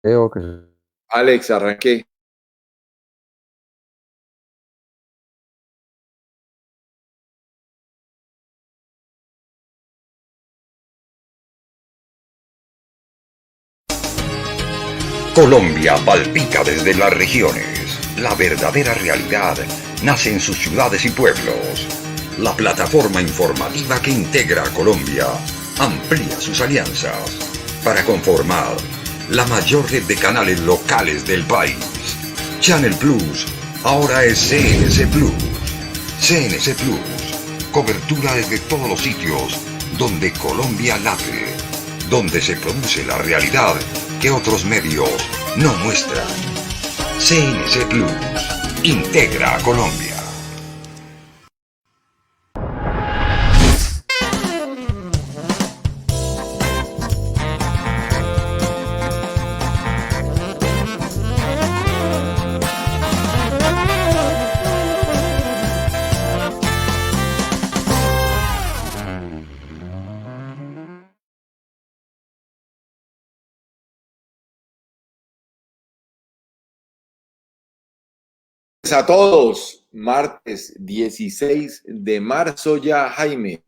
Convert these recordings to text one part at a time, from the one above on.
Creo que Alex, arranqué. Colombia palpita desde las regiones. La verdadera realidad nace en sus ciudades y pueblos. La plataforma informativa que integra a Colombia amplía sus alianzas para conformar la mayor red de canales locales del país. Channel Plus ahora es CNC Plus. CNC Plus, cobertura desde todos los sitios donde Colombia late, donde se produce la realidad que otros medios no muestran. CNC Plus integra a Colombia. A todos, martes 16 de marzo ya, Jaime,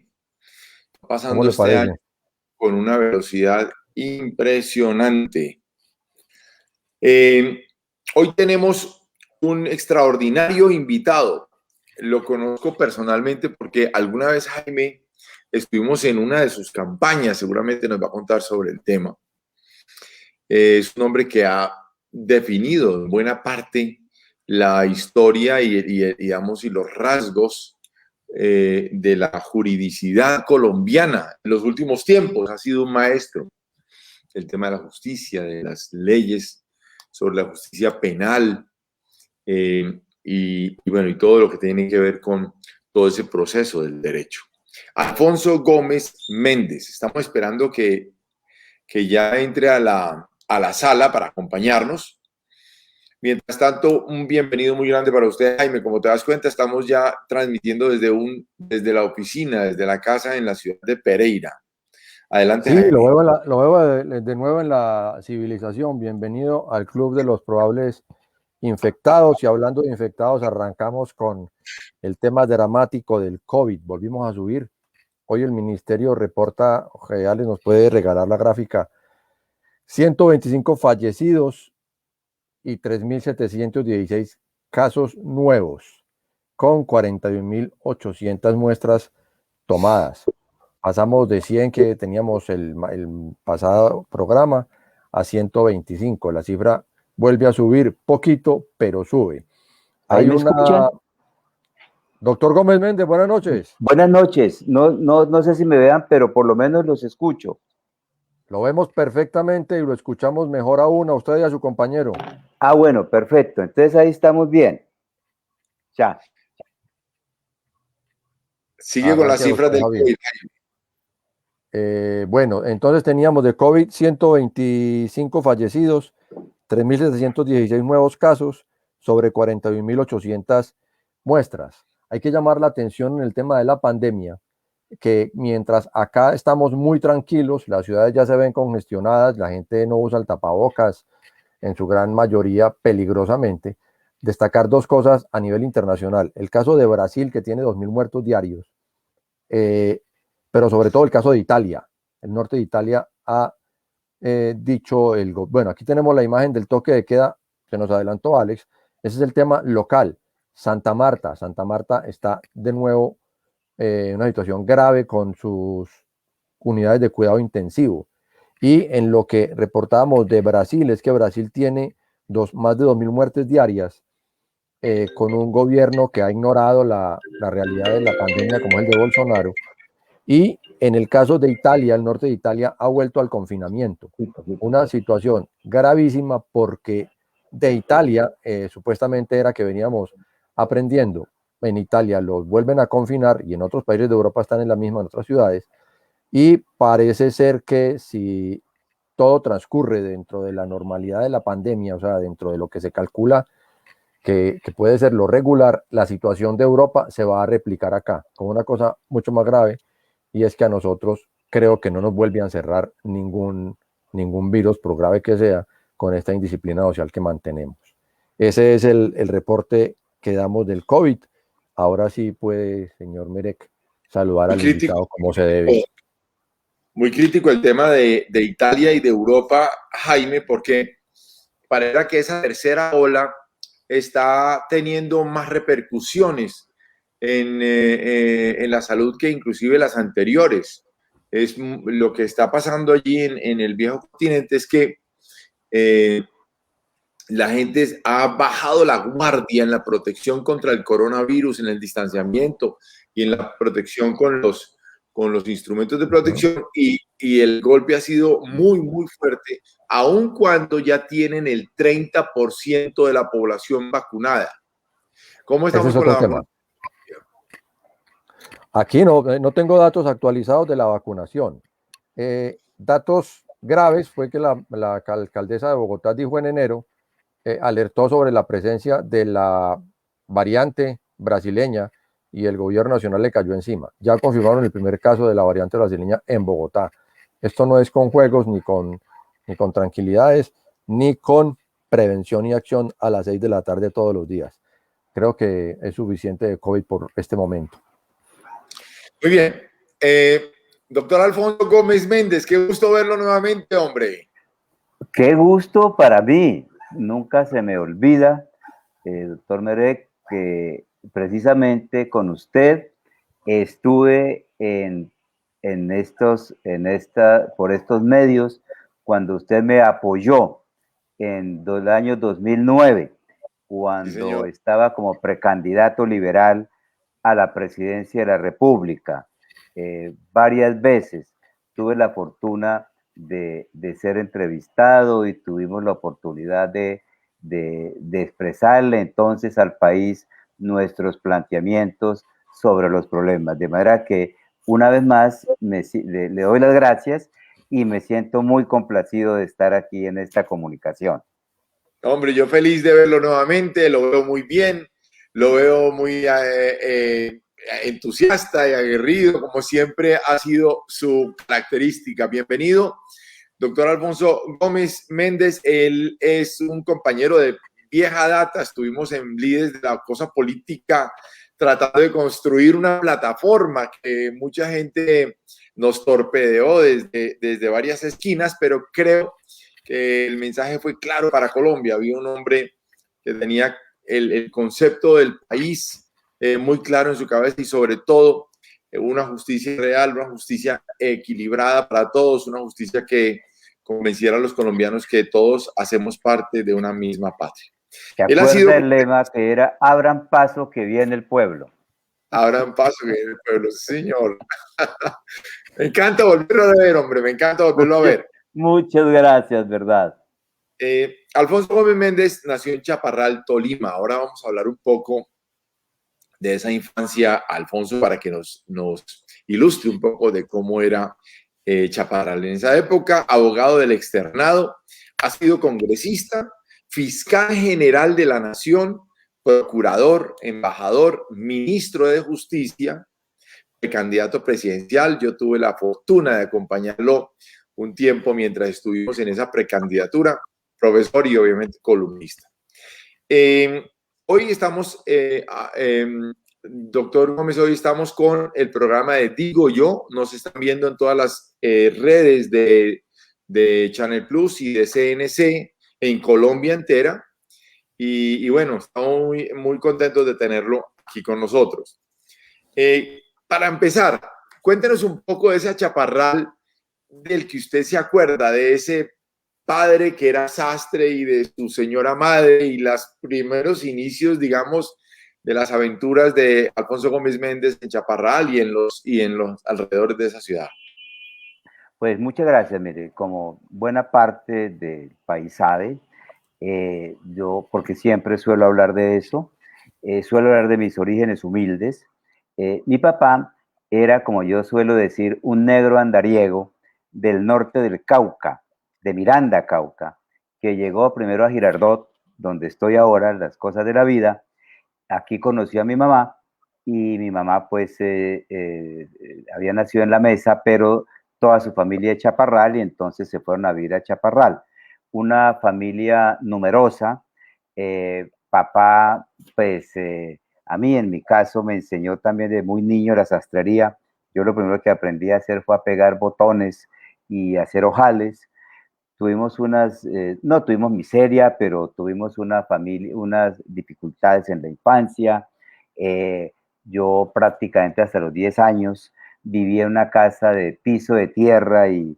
¿cómo pasando le este año parece? con una velocidad impresionante. Eh, Hoy tenemos un extraordinario invitado. Lo conozco personalmente porque alguna vez, Jaime, estuvimos en una de sus campañas, seguramente nos va a contar sobre el tema. Es un hombre que ha definido en buena parte la historia digamos, y los rasgos de la juridicidad colombiana en los últimos tiempos. Ha sido un maestro del tema de la justicia, de las leyes sobre la justicia penal bueno, y todo lo que tiene que ver con todo ese proceso del derecho. Alfonso Gómez Méndez, estamos esperando que ya entre a la sala para acompañarnos. Mientras tanto, un bienvenido muy grande para usted, Jaime. Como te das cuenta, estamos ya transmitiendo desde la oficina, desde la casa en la ciudad de Pereira. Adelante, Sí, Jaime. lo veo de nuevo en la civilización. Bienvenido al club de los probables infectados. Y hablando de infectados, arrancamos con el tema dramático del COVID. Volvimos a subir. Hoy el ministerio reporta, Alex nos puede regalar la gráfica, 125 fallecidos y 3.716 casos nuevos, con 41.800 muestras tomadas. Pasamos de 100 que teníamos el pasado programa a 125. La cifra vuelve a subir poquito, pero sube. ¿Ahí Hay me una... escuchan? Doctor Gómez Méndez, buenas noches. Buenas noches. No sé si me vean, pero por lo menos los escucho. Lo vemos perfectamente y lo escuchamos mejor aún a usted y a su compañero. Ah, bueno, perfecto. Entonces ahí estamos bien. Ya. Sigue con las Arranque, cifras doctor del Javier. COVID. Bueno, entonces teníamos de COVID 125 fallecidos, 3.716 nuevos casos sobre 41.800 muestras. Hay que llamar la atención en el tema de la pandemia, que mientras acá estamos muy tranquilos, las ciudades ya se ven congestionadas, la gente no usa el tapabocas, en su gran mayoría peligrosamente. Destacar dos cosas a nivel internacional. El caso de Brasil, que tiene 2.000 muertos diarios, eh, pero sobre todo el caso de Italia. El norte de Italia ha dicho, bueno, aquí tenemos la imagen del toque de queda, se nos adelantó Alex, ese es el tema local. Santa Marta está de nuevo en una situación grave con sus unidades de cuidado intensivo. Y en lo que reportábamos de Brasil, es que Brasil tiene más de 2.000 muertes diarias, con un gobierno que ha ignorado la realidad de la pandemia como es el de Bolsonaro. Y en el caso de Italia, el norte de Italia ha vuelto al confinamiento. Una situación gravísima porque de Italia supuestamente era que veníamos aprendiendo. En Italia los vuelven a confinar y en otros países de Europa están en la misma, en otras ciudades. Y parece ser que si todo transcurre dentro de la normalidad de la pandemia, o sea, dentro de lo que se calcula que puede ser lo regular, la situación de Europa se va a replicar acá, con una cosa mucho más grave, y es que a nosotros creo que no nos vuelve a encerrar ningún virus, por grave que sea, con esta indisciplina social que mantenemos. Ese es el reporte que damos del COVID. Ahora sí puede, señor Mirek, saludar Muy al crítico, invitado como se debe. muy crítico el tema de Italia y de Europa, Jaime, porque parece que esa tercera ola está teniendo más repercusiones en la salud que inclusive las anteriores. Lo que está pasando allí en el viejo continente es que la gente ha bajado la guardia en la protección contra el coronavirus, en el distanciamiento y en la protección con los instrumentos de protección, y el golpe ha sido muy, muy fuerte, aun cuando ya tienen el 30% de la población vacunada. ¿Cómo Ese estamos es con la otro tema. vacunación? Aquí no tengo datos actualizados de la vacunación. Datos graves fue que la alcaldesa de Bogotá dijo en enero, alertó sobre la presencia de la variante brasileña y el gobierno nacional le cayó encima. Ya confirmaron el primer caso de la variante brasileña en Bogotá. Esto no es con juegos ni con tranquilidades, ni con prevención y acción a las 6 de la tarde todos los días. Creo que es suficiente de COVID por este momento. Muy bien. Doctor Alfonso Gómez Méndez, qué gusto verlo nuevamente, hombre. Qué gusto para mí. Nunca se me olvida, doctor Mirek, que precisamente con usted estuve por estos medios cuando usted me apoyó en el año 2009, Sí, cuando señor. estaba como precandidato liberal a la presidencia de la República. Varias veces tuve la fortuna de ser entrevistado y tuvimos la oportunidad de expresarle entonces al país nuestros planteamientos sobre los problemas. De manera que una vez más le doy las gracias y me siento muy complacido de estar aquí en esta comunicación. Hombre, yo feliz de verlo nuevamente, lo veo muy bien, lo veo muy entusiasta y aguerrido, como siempre ha sido su característica. Bienvenido, doctor Alfonso Gómez Méndez. Él es un compañero de vieja data, estuvimos en Líderes de la Cosa Política tratando de construir una plataforma que mucha gente nos torpedeó desde varias esquinas, pero creo que el mensaje fue claro para Colombia. Había un hombre que tenía el concepto del país muy claro en su cabeza y sobre todo una justicia real, una justicia equilibrada para todos, una justicia que convenciera a los colombianos que todos hacemos parte de una misma patria. ¿Se Él ha sido... acuerda el lema que era abran paso que viene el pueblo? Abran paso que viene el pueblo, señor. Me encanta volverlo a ver, hombre, me encanta volverlo a ver. Muchas gracias, ¿verdad? Alfonso Gómez Méndez nació en Chaparral, Tolima. Ahora vamos a hablar un poco de esa infancia, Alfonso, para que nos ilustre un poco de cómo era Chaparral en esa época. Abogado del externado, ha sido congresista, fiscal general de la Nación, procurador, embajador, ministro de Justicia, candidato presidencial. Yo tuve la fortuna de acompañarlo un tiempo mientras estuvimos en esa precandidatura, profesor y obviamente columnista. Hoy estamos, doctor Gómez, hoy estamos con el programa de Digo Yo. Nos están viendo en todas las redes de Channel Plus y de CNC en Colombia entera. Y bueno, estamos muy, muy contentos de tenerlo aquí con nosotros. Para empezar, cuéntenos un poco de ese Chaparral del que usted se acuerda, de ese padre que era sastre y de su señora madre y los primeros inicios, digamos, de las aventuras de Alfonso Gómez Méndez en Chaparral y en los alrededores de esa ciudad. Pues muchas gracias, mire, como buena parte del país sabe, yo, porque siempre suelo hablar de eso, suelo hablar de mis orígenes humildes. Mi papá era, como yo suelo decir, un negro andariego del norte del Cauca, de Miranda, Cauca, que llegó primero a Girardot, donde estoy ahora, las cosas de la vida. Aquí conoció a mi mamá y mi mamá pues había nacido en La Mesa, pero toda su familia de Chaparral y entonces se fueron a vivir a Chaparral. una familia numerosa. Papá, pues a mí en mi caso me enseñó también de muy niño la sastrería. Yo lo primero que aprendí a hacer fue a pegar botones y hacer ojales. Tuvimos no tuvimos miseria, pero tuvimos unas dificultades en la infancia. Yo prácticamente hasta los 10 años vivía en una casa de piso de tierra y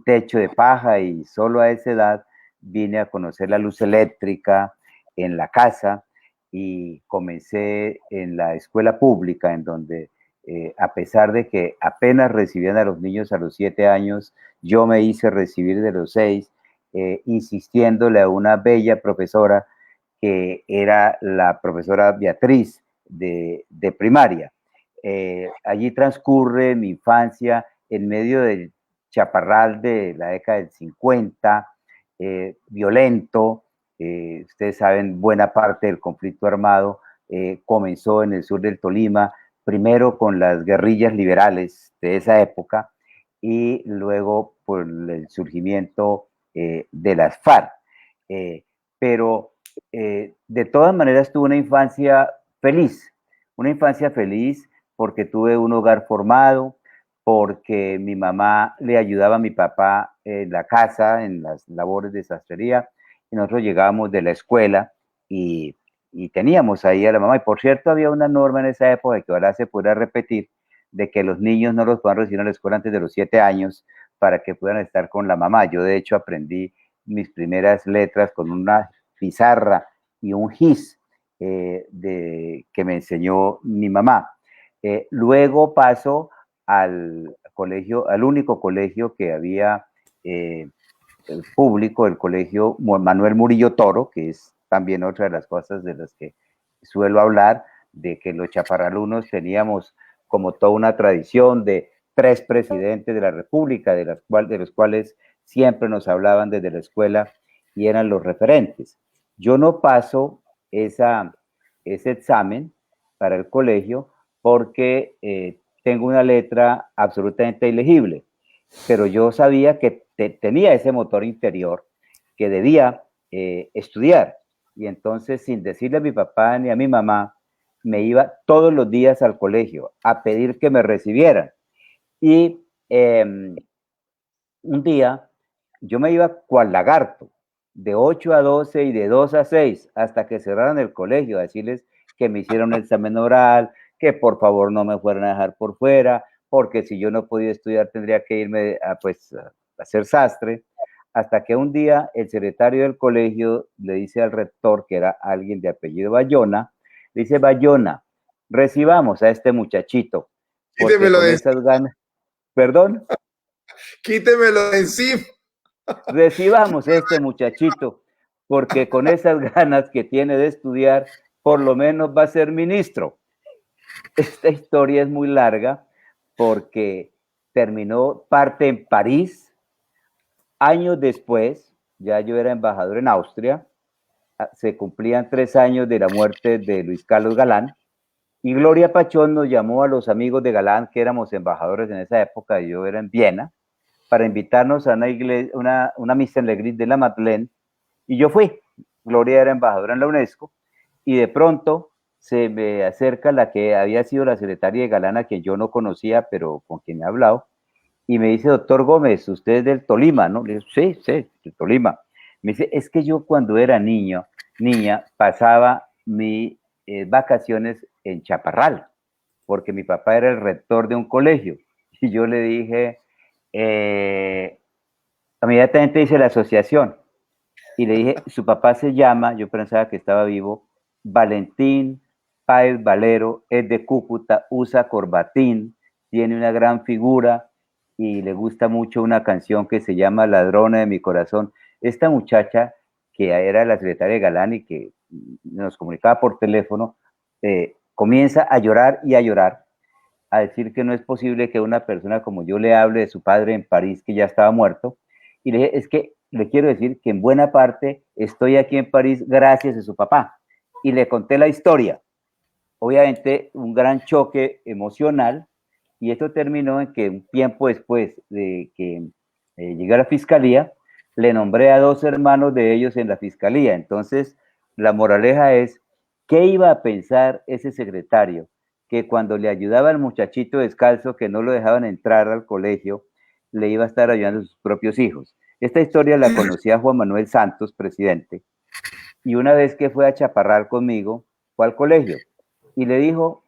techo de paja, y solo a esa edad vine a conocer la luz eléctrica en la casa y comencé en la escuela pública, en donde a pesar de que apenas recibían a los niños a los 7 años, yo me hice recibir de los 6, insistiéndole a una bella profesora que era la profesora Beatriz de primaria. Allí transcurre mi infancia en medio del chaparral de la década del 50, violento. Ustedes saben, buena parte del conflicto armado comenzó en el sur del Tolima, primero con las guerrillas liberales de esa época y luego por el surgimiento de las FARC. Pero de todas maneras tuve una infancia feliz porque tuve un hogar formado, porque mi mamá le ayudaba a mi papá en la casa, en las labores de sastrería, y nosotros llegábamos de la escuela y teníamos ahí a la mamá. Y por cierto, había una norma en esa época que ahora se pudiera repetir, de que los niños no los puedan recibir a la escuela antes de los 7 años para que puedan estar con la mamá. Yo de hecho aprendí mis primeras letras con una pizarra y un gis que me enseñó mi mamá. Luego paso al colegio, al único colegio que había público, el colegio Manuel Murillo Toro, que es también otra de las cosas de las que suelo hablar, de que los chaparralunos teníamos como toda una tradición de 3 presidentes de la República, de los cuales siempre nos hablaban desde la escuela y eran los referentes. Yo no paso ese examen para el colegio porque tengo una letra absolutamente ilegible, pero yo sabía que tenía ese motor interior que debía estudiar, y entonces, sin decirle a mi papá ni a mi mamá, me iba todos los días al colegio a pedir que me recibieran. Y un día yo me iba cual lagarto, de 8 a 12 y de 2 a 6, hasta que cerraran el colegio, a decirles que me hicieron el examen oral, que por favor no me fueran a dejar por fuera, porque si yo no podía estudiar tendría que irme a hacer sastre, hasta que un día el secretario del colegio le dice al rector, que era alguien de apellido Bayona, le dice: Bayona, recibamos a este muchachito, porque Quítemelo con de esas ganas, perdón, quítemelo de encima. recibamos a este muchachito, porque con esas ganas que tiene de estudiar, por lo menos va a ser ministro. Esta historia es muy larga porque terminó parte en París. Años después, ya yo era embajador en Austria, se cumplían 3 años de la muerte de Luis Carlos Galán, y Gloria Pachón nos llamó a los amigos de Galán, que éramos embajadores en esa época, yo era en Viena, para invitarnos a una misa en la Église de la Madeleine, y yo fui. Gloria era embajadora en la UNESCO, y de pronto se me acerca la que había sido la secretaria de Galán, a quien yo no conocía, pero con quien he hablado, y me dice: doctor Gómez, usted es del Tolima, ¿no? Le digo: sí, del Tolima. Me dice: es que yo cuando era niña, pasaba mis vacaciones en Chaparral, porque mi papá era el rector de un colegio. Y yo le dije, inmediatamente hice la asociación, y le dije: su papá se llama, yo pensaba que estaba vivo, Valentín Páez Valero, es de Cúcuta, usa corbatín, tiene una gran figura y le gusta mucho una canción que se llama Ladrona de mi corazón. Esta muchacha, que era la secretaria de Galán y que nos comunicaba por teléfono, comienza a llorar y a llorar, a decir que no es posible que una persona como yo le hable de su padre en París, que ya estaba muerto. Y le dije: es que le quiero decir que en buena parte estoy aquí en París gracias a su papá. Y le conté la historia. Obviamente un gran choque emocional, y esto terminó en que un tiempo después de que llegué a la fiscalía, le nombré a 2 hermanos de ellos en la fiscalía. Entonces, la moraleja es, ¿qué iba a pensar ese secretario? Que cuando le ayudaba al muchachito descalzo que no lo dejaban entrar al colegio, le iba a estar ayudando a sus propios hijos. Esta historia la conocía Juan Manuel Santos, presidente, y una vez que fue a Chaparral conmigo, fue al colegio y le dijo,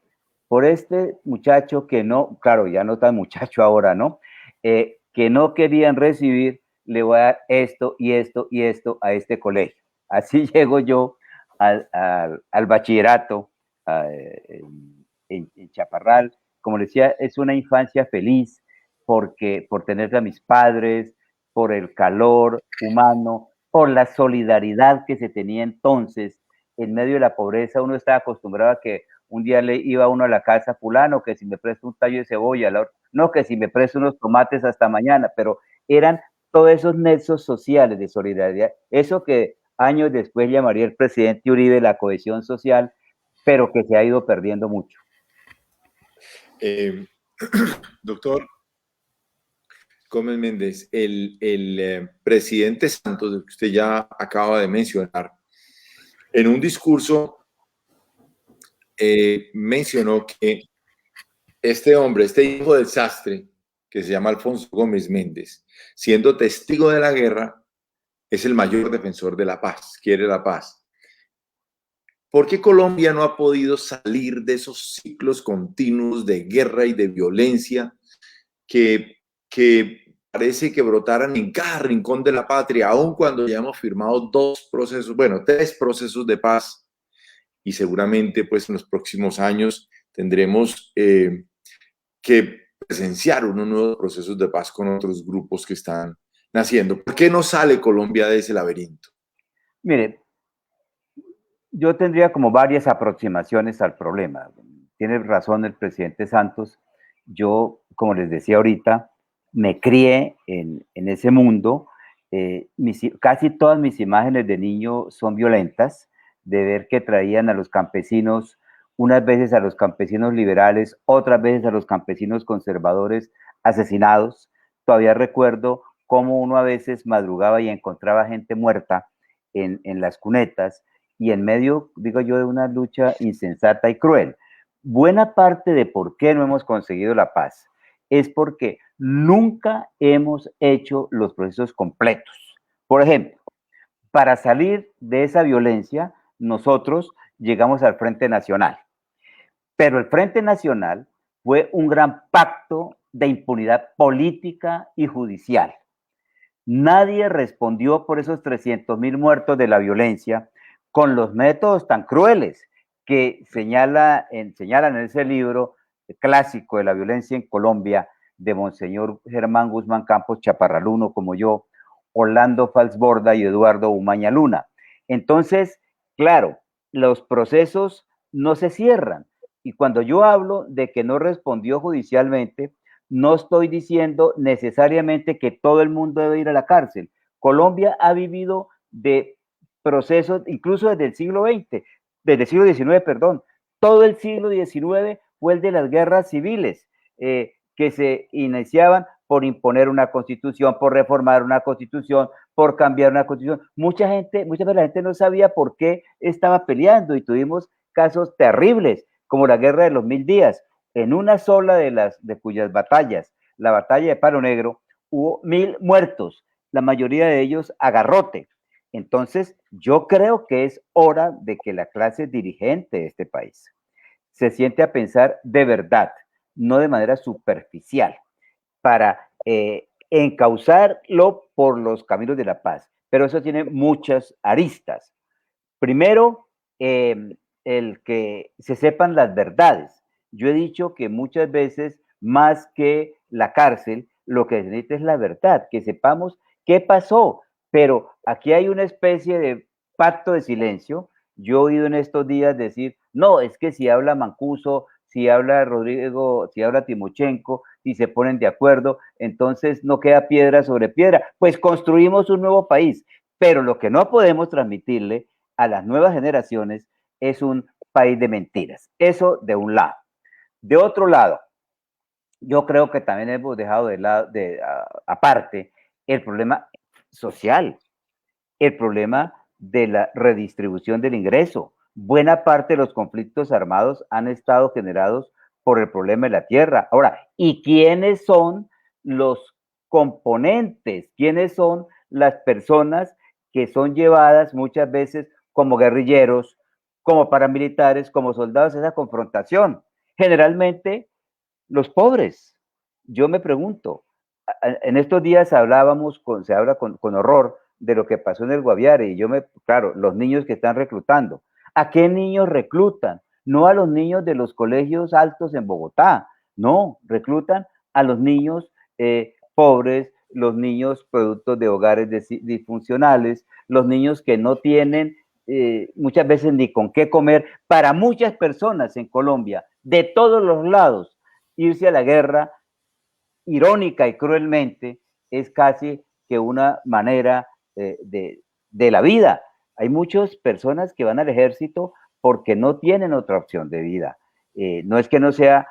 por este muchacho que no, claro, ya no tan muchacho ahora, ¿no? Que no querían recibir, le voy a dar esto y esto y esto a este colegio. Así llego yo al bachillerato en Chaparral. Como les decía, es una infancia feliz porque por tener a mis padres, por el calor humano, por la solidaridad que se tenía entonces en medio de la pobreza. Uno estaba acostumbrado a que un día le iba uno a la casa fulano, que si me presta un tallo de cebolla, no, que si me presta unos tomates hasta mañana, pero eran todos esos nexos sociales de solidaridad, eso que años después llamaría el presidente Uribe la cohesión social, pero que se ha ido perdiendo mucho. Doctor Gómez Méndez, el presidente Santos, que usted ya acaba de mencionar, en un discurso mencionó que este hombre, este hijo del sastre, que se llama Alfonso Gómez Méndez, siendo testigo de la guerra, es el mayor defensor de la paz, quiere la paz. ¿Por qué Colombia no ha podido salir de esos ciclos continuos de guerra y de violencia que parece que brotaran en cada rincón de la patria, aun cuando ya hemos firmado 3 procesos de paz, y seguramente pues en los próximos años tendremos que presenciar unos nuevos procesos de paz con otros grupos que están naciendo? ¿Por qué no sale Colombia de ese laberinto? Mire, yo tendría como varias aproximaciones al problema. Tiene razón el presidente Santos. Yo, como les decía ahorita, me crié en ese mundo. Casi todas mis imágenes de niño son violentas, de ver que traían a los campesinos, unas veces a los campesinos liberales, otras veces a los campesinos conservadores asesinados. Todavía recuerdo cómo uno a veces madrugaba y encontraba gente muerta en las cunetas, y en medio, digo yo, de una lucha insensata y cruel. Buena parte de por qué no hemos conseguido la paz es porque nunca hemos hecho los procesos completos. Por ejemplo, para salir de esa violencia, nosotros llegamos al Frente Nacional, pero el Frente Nacional fue un gran pacto de impunidad política y judicial. Nadie respondió por esos 300.000 muertos de la violencia con los métodos tan crueles que señalan en ese libro clásico de la violencia en Colombia de Monseñor Germán Guzmán Campos Chaparraluno, como yo, Orlando Falsborda y Eduardo Umaña Luna. Entonces, claro, los procesos no se cierran. Y cuando yo hablo de que no respondió judicialmente, no estoy diciendo necesariamente que todo el mundo debe ir a la cárcel. Colombia ha vivido de procesos, incluso desde el siglo XX, desde el siglo XIX, perdón. Todo el siglo XIX fue el de las guerras civiles, que se iniciaban por imponer una constitución, por reformar una constitución, por cambiar una constitución. Muchas veces la gente no sabía por qué estaba peleando, y tuvimos casos terribles, como la Guerra de los 1000 días. En una sola de cuyas batallas, la batalla de Palo Negro, hubo 1000 muertos, la mayoría de ellos a garrote. Entonces, yo creo que es hora de que la clase dirigente de este país se siente a pensar de verdad, no de manera superficial, para encauzarlo por los caminos de la paz. Pero eso tiene muchas aristas. Primero, el que se sepan las verdades. Yo he dicho que muchas veces, más que la cárcel, lo que se necesita es la verdad, que sepamos qué pasó. Pero aquí hay una especie de pacto de silencio. Yo he oído en estos días decir, no, es que si habla Mancuso, si habla Rodrigo, si habla Timochenko, si se ponen de acuerdo, entonces no queda piedra sobre piedra. Pues construimos un nuevo país. Pero lo que no podemos transmitirle a las nuevas generaciones es un país de mentiras. Eso de un lado. De otro lado, yo creo que también hemos dejado de lado, aparte, el problema social, el problema de la redistribución del ingreso. Buena parte de los conflictos armados han estado generados por el problema de la tierra. Ahora, ¿y quiénes son los componentes? ¿Quiénes son las personas que son llevadas muchas veces como guerrilleros, como paramilitares, como soldados a esa confrontación? Generalmente los pobres. Yo me pregunto, en estos días se habla con horror de lo que pasó en el Guaviare, y claro, los niños que están reclutando. ¿A qué niños reclutan? No a los niños de los colegios altos en Bogotá, no, reclutan a los niños pobres, los niños productos de hogares disfuncionales, los niños que no tienen muchas veces ni con qué comer. Para muchas personas en Colombia, de todos los lados, irse a la guerra, irónica y cruelmente, es casi que una manera de la vida. Hay muchas personas que van al ejército porque no tienen otra opción de vida. No es que no sea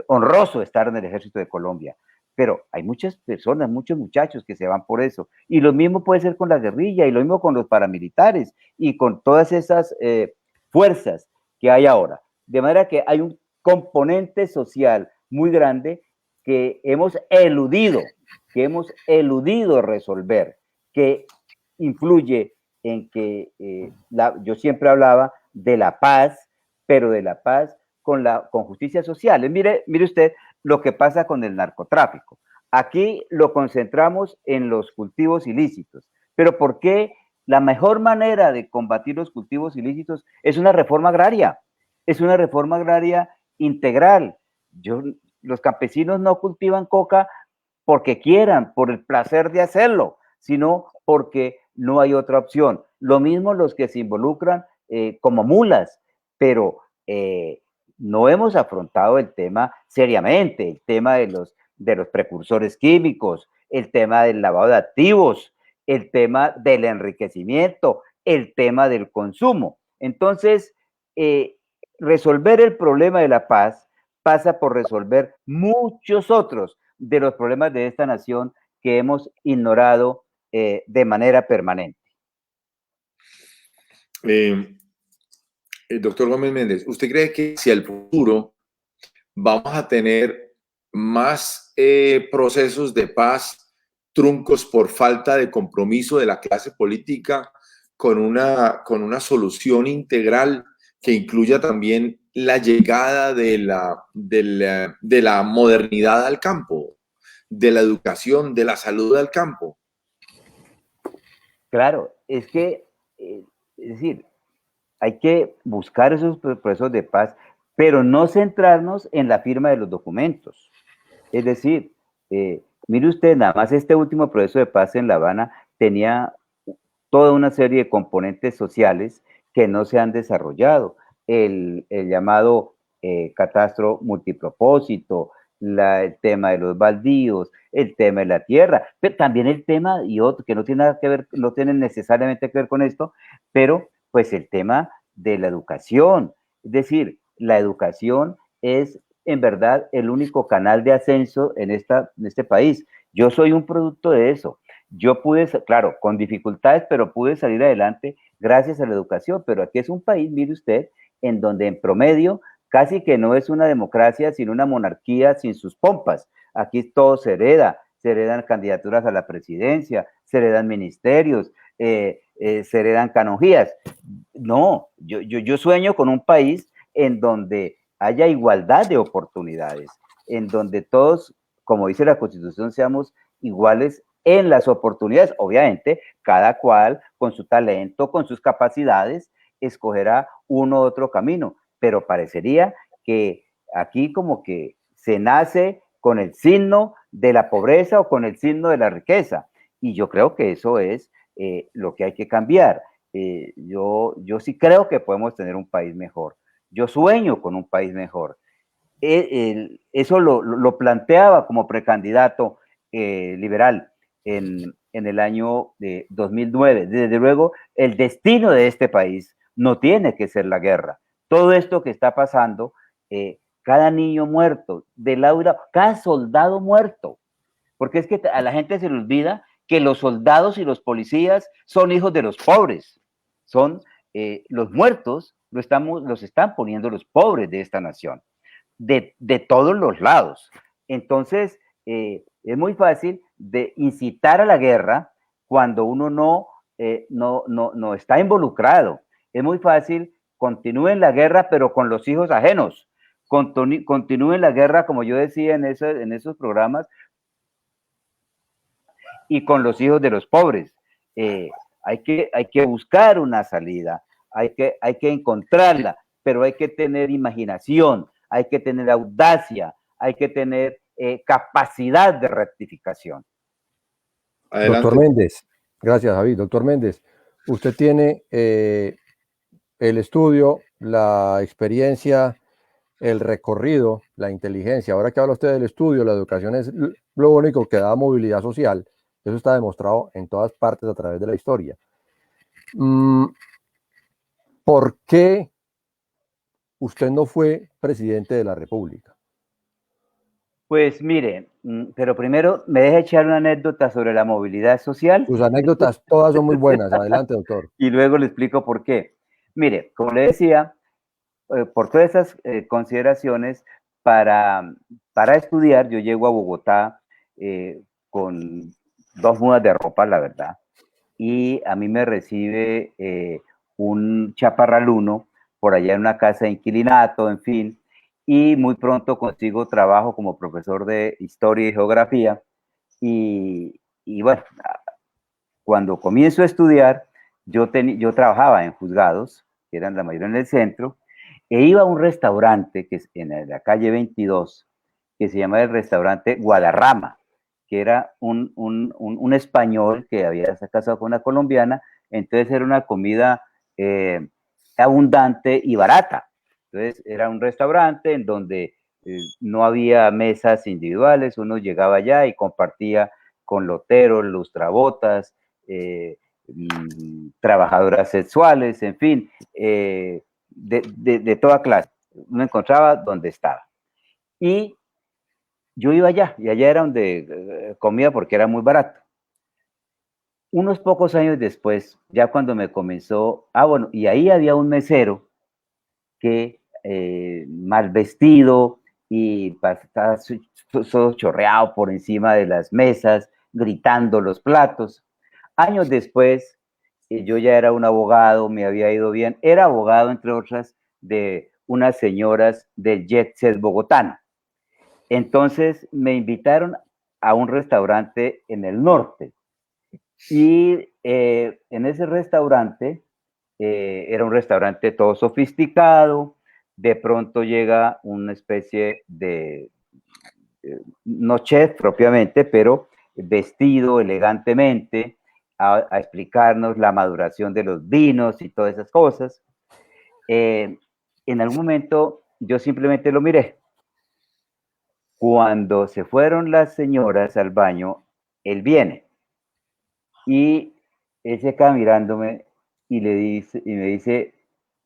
honroso estar en el ejército de Colombia, pero hay muchas personas, muchos muchachos que se van por eso. Y lo mismo puede ser con la guerrilla, y lo mismo con los paramilitares, y con todas esas fuerzas que hay ahora. De manera que hay un componente social muy grande que hemos eludido resolver, que influye en que yo siempre hablaba de la paz, pero de la paz con justicia social. Mire usted lo que pasa con el narcotráfico. Aquí lo concentramos en los cultivos ilícitos, pero ¿por qué la mejor manera de combatir los cultivos ilícitos es una reforma agraria? Es una reforma agraria integral. Los campesinos no cultivan coca porque quieran, por el placer de hacerlo, sino porque no hay otra opción. Lo mismo los que se involucran como mulas, pero no hemos afrontado el tema seriamente, el tema de los precursores químicos, el tema del lavado de activos, el tema del enriquecimiento, el tema del consumo. Entonces, resolver el problema de la paz pasa por resolver muchos otros de los problemas de esta nación que hemos ignorado de manera permanente. Doctor Gómez Méndez, ¿usted cree que hacia el futuro vamos a tener más procesos de paz truncos por falta de compromiso de la clase política con una solución integral que incluya también la llegada de la modernidad al campo, de la educación, de la salud al campo? Claro, es que, es decir, hay que buscar esos procesos de paz, pero no centrarnos en la firma de los documentos. Es decir, mire usted, nada más este último proceso de paz en La Habana tenía toda una serie de componentes sociales que no se han desarrollado. El llamado catastro multipropósito, el tema de los baldíos, el tema de la tierra, pero también el tema, y otro que no tiene nada que ver, no tienen necesariamente que ver con esto, pero pues el tema de la educación. Es decir, la educación es en verdad el único canal de ascenso en este país. Yo soy un producto de eso. Yo pude, claro, con dificultades, pero pude salir adelante gracias a la educación. Pero aquí es un país, mire usted, en donde en promedio casi que no es una democracia, sino una monarquía sin sus pompas. Aquí todo se heredan candidaturas a la presidencia, se heredan ministerios, se heredan canonjías. No, yo sueño con un país en donde haya igualdad de oportunidades, en donde todos, como dice la Constitución, seamos iguales en las oportunidades. Obviamente, cada cual con su talento, con sus capacidades, escogerá uno u otro camino, pero parecería que aquí como que se nace con el signo de la pobreza o con el signo de la riqueza, y yo creo que eso es lo que hay que cambiar. Yo sí creo que podemos tener un país mejor. Yo sueño con un país mejor. Eso lo planteaba como precandidato liberal en el año 2009. Desde luego, el destino de este país no tiene que ser la guerra. Todo esto que está pasando, cada niño muerto, cada soldado muerto, porque es que a la gente se le olvida que los soldados y los policías son hijos de los pobres, son los muertos, los están poniendo los pobres de esta nación, de todos los lados. Entonces, es muy fácil de incitar a la guerra cuando uno no está involucrado. Es muy fácil, continúen la guerra, pero con los hijos ajenos. Continúen la guerra, como yo decía en esos programas, y con los hijos de los pobres. Hay que buscar una salida, hay que encontrarla, pero hay que tener imaginación, hay que tener audacia, hay que tener capacidad de rectificación. Adelante. Doctor Méndez, gracias David. Doctor Méndez, usted tiene el estudio, la experiencia, el recorrido, la inteligencia. Ahora que habla usted del estudio, la educación es lo único que da movilidad social. Eso está demostrado en todas partes a través de la historia. ¿Por qué usted no fue presidente de la República? Pues mire, pero primero me deja echar una anécdota sobre la movilidad social. Sus anécdotas todas son muy buenas. Adelante, doctor. Y luego le explico por qué. Mire, como le decía, por todas esas consideraciones, para estudiar, yo llego a Bogotá con 2 mudas de ropa, la verdad, y a mí me recibe un chaparraluno por allá en una casa de inquilinato, en fin, y muy pronto consigo trabajo como profesor de historia y geografía, y bueno, cuando comienzo a estudiar, yo trabajaba en juzgados, que eran la mayoría en el centro, e iba a un restaurante que es en la calle 22, que se llama el restaurante Guadarrama, que era un español que había casado con una colombiana, entonces era una comida abundante y barata. Entonces era un restaurante en donde no había mesas individuales, uno llegaba allá y compartía con loteros, lustrabotas, trabajadoras sexuales, en fin, de toda clase. Uno encontraba donde estaba. Y yo iba allá, y allá era donde comía porque era muy barato. Unos pocos años después, ya cuando me comenzó, bueno, y ahí había un mesero que mal vestido y estaba todo chorreado por encima de las mesas, gritando los platos. Años después, yo ya era un abogado, me había ido bien, era abogado, entre otras, de unas señoras del jet set bogotano. Entonces me invitaron a un restaurante en el norte y en ese restaurante, era un restaurante todo sofisticado, de pronto llega una especie de, no chef propiamente, pero vestido elegantemente a explicarnos la maduración de los vinos y todas esas cosas. En algún momento yo simplemente lo miré. Cuando se fueron las señoras al baño, él viene y él se queda mirándome y me dice,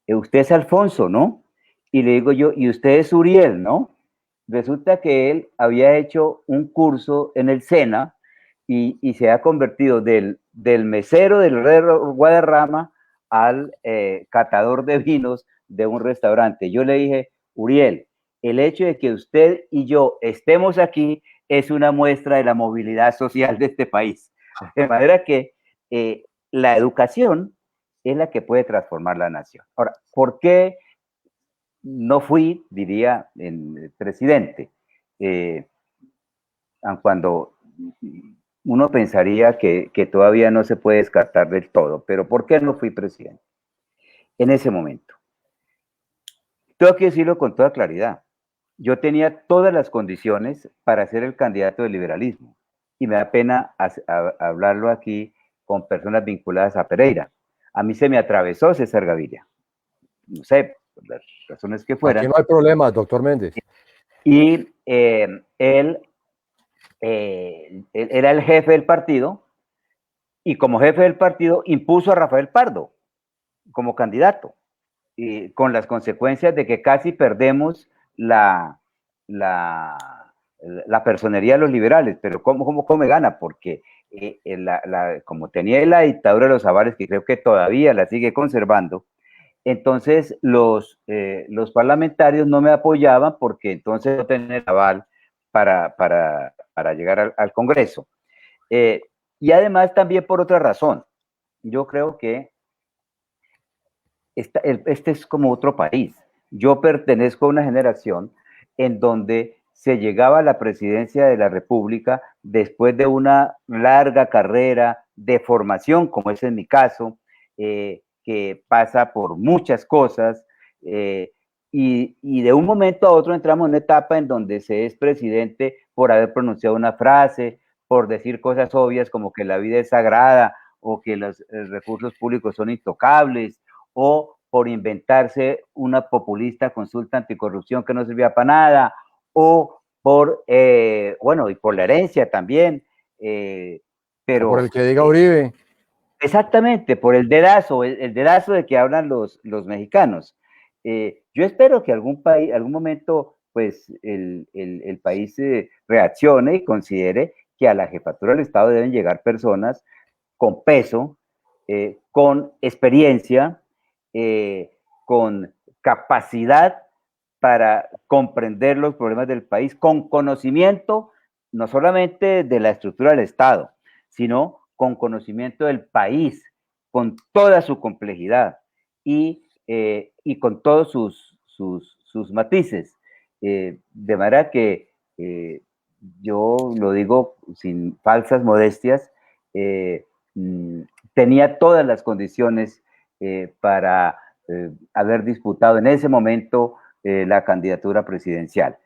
usted es Alfonso, ¿no? Y le digo yo, y usted es Uriel, ¿no? Resulta que él había hecho un curso en el SENA y se ha convertido del mesero del Guadarrama al catador de vinos de un restaurante. Yo le dije, Uriel, el hecho de que usted y yo estemos aquí es una muestra de la movilidad social de este país. De manera que la educación es la que puede transformar la nación. Ahora, ¿por qué no fui, diría, presidente? Cuando uno pensaría que todavía no se puede descartar del todo, pero ¿por qué no fui presidente en ese momento? Tengo que decirlo con toda claridad. Yo tenía todas las condiciones para ser el candidato del liberalismo y me da pena hablarlo aquí con personas vinculadas a Pereira. A mí se me atravesó César Gaviria, no sé, por las razones que fueran. Aquí no hay problema, doctor Méndez. Y él era el jefe del partido y como jefe del partido impuso a Rafael Pardo como candidato, con las consecuencias de que casi perdemos la personería de los liberales. Pero ¿cómo me gana? Porque como tenía la dictadura de los avales, que creo que todavía la sigue conservando, entonces los parlamentarios no me apoyaban porque entonces no tenían el aval para llegar al Congreso. Y además también por otra razón. Yo creo que este es como otro país. Yo pertenezco a una generación en donde se llegaba a la presidencia de la República después de una larga carrera de formación, como es en mi caso, que pasa por muchas cosas, y de un momento a otro entramos en una etapa en donde se es presidente por haber pronunciado una frase, por decir cosas obvias como que la vida es sagrada o que los recursos públicos son intocables, o por inventarse una populista consulta anticorrupción que no servía para nada, o por, bueno, y por la herencia también, pero... O por el que diga Uribe. Exactamente, por el dedazo de que hablan los mexicanos. Yo espero que algún momento, pues, el país reaccione y considere que a la jefatura del Estado deben llegar personas con peso, con experiencia, con capacidad para comprender los problemas del país, con conocimiento no solamente de la estructura del Estado, sino con conocimiento del país, con toda su complejidad y con todos sus matices. De manera que yo lo digo sin falsas modestias, tenía todas las condiciones para haber disputado en ese momento la candidatura presidencial.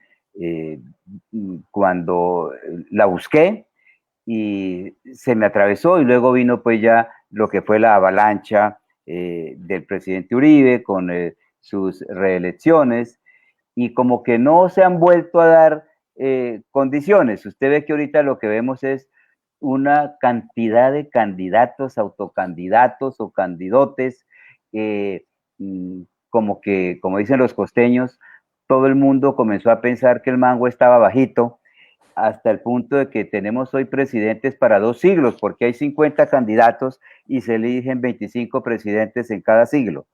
Cuando la busqué y se me atravesó, y luego vino pues ya lo que fue la avalancha del presidente Uribe con sus reelecciones, y como que no se han vuelto a dar condiciones. Usted ve que ahorita lo que vemos es una cantidad de candidatos, autocandidatos o candidotes, como que, como dicen los costeños, todo el mundo comenzó a pensar que el mango estaba bajito, hasta el punto de que tenemos hoy presidentes para 2 siglos, porque hay 50 candidatos y se eligen 25 presidentes en cada siglo.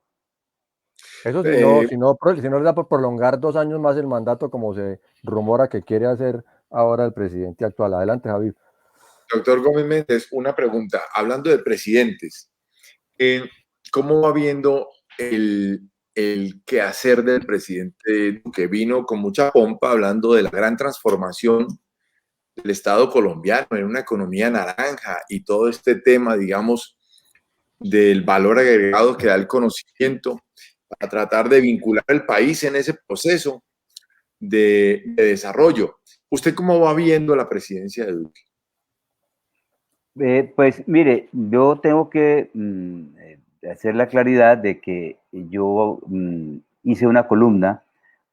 Eso si no le da por prolongar 2 años más el mandato, como se rumora que quiere hacer ahora el presidente actual. Adelante, Javier. Doctor Gómez Méndez, una pregunta. Hablando de presidentes, ¿cómo va viendo el quehacer del presidente que vino con mucha pompa hablando de la gran transformación del Estado colombiano en una economía naranja y todo este tema, digamos, del valor agregado que da el conocimiento a tratar de vincular al país en ese proceso de desarrollo? ¿Usted cómo va viendo la presidencia de Duque? Pues mire, yo tengo que hacer la claridad de que yo hice una columna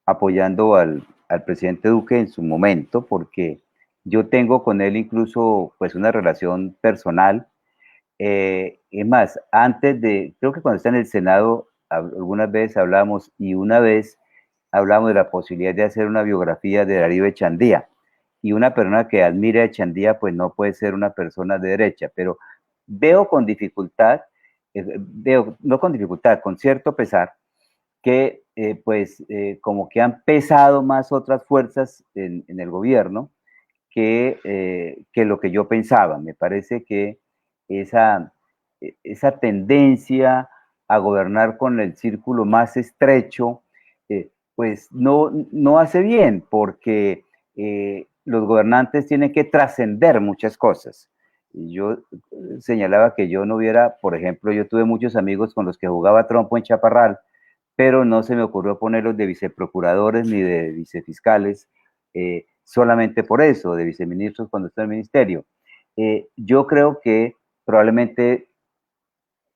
apoyando al presidente Duque en su momento, porque yo tengo con él incluso pues una relación personal. Es más, creo que cuando está en el Senado, algunas veces hablamos, y una vez hablamos de la posibilidad de hacer una biografía de Darío Echandía. Y una persona que admira a Echandía, pues no puede ser una persona de derecha, pero veo con dificultad, no con dificultad, con cierto pesar, que como que han pesado más otras fuerzas en el gobierno que lo que yo pensaba. Me parece que esa tendencia a gobernar con el círculo más estrecho, pues no hace bien, porque los gobernantes tienen que trascender muchas cosas. Yo señalaba que yo no hubiera, por ejemplo, yo tuve muchos amigos con los que jugaba trompo en Chaparral, pero no se me ocurrió ponerlos de viceprocuradores ni de vicefiscales, solamente por eso, de viceministros cuando está en el ministerio. Yo creo que probablemente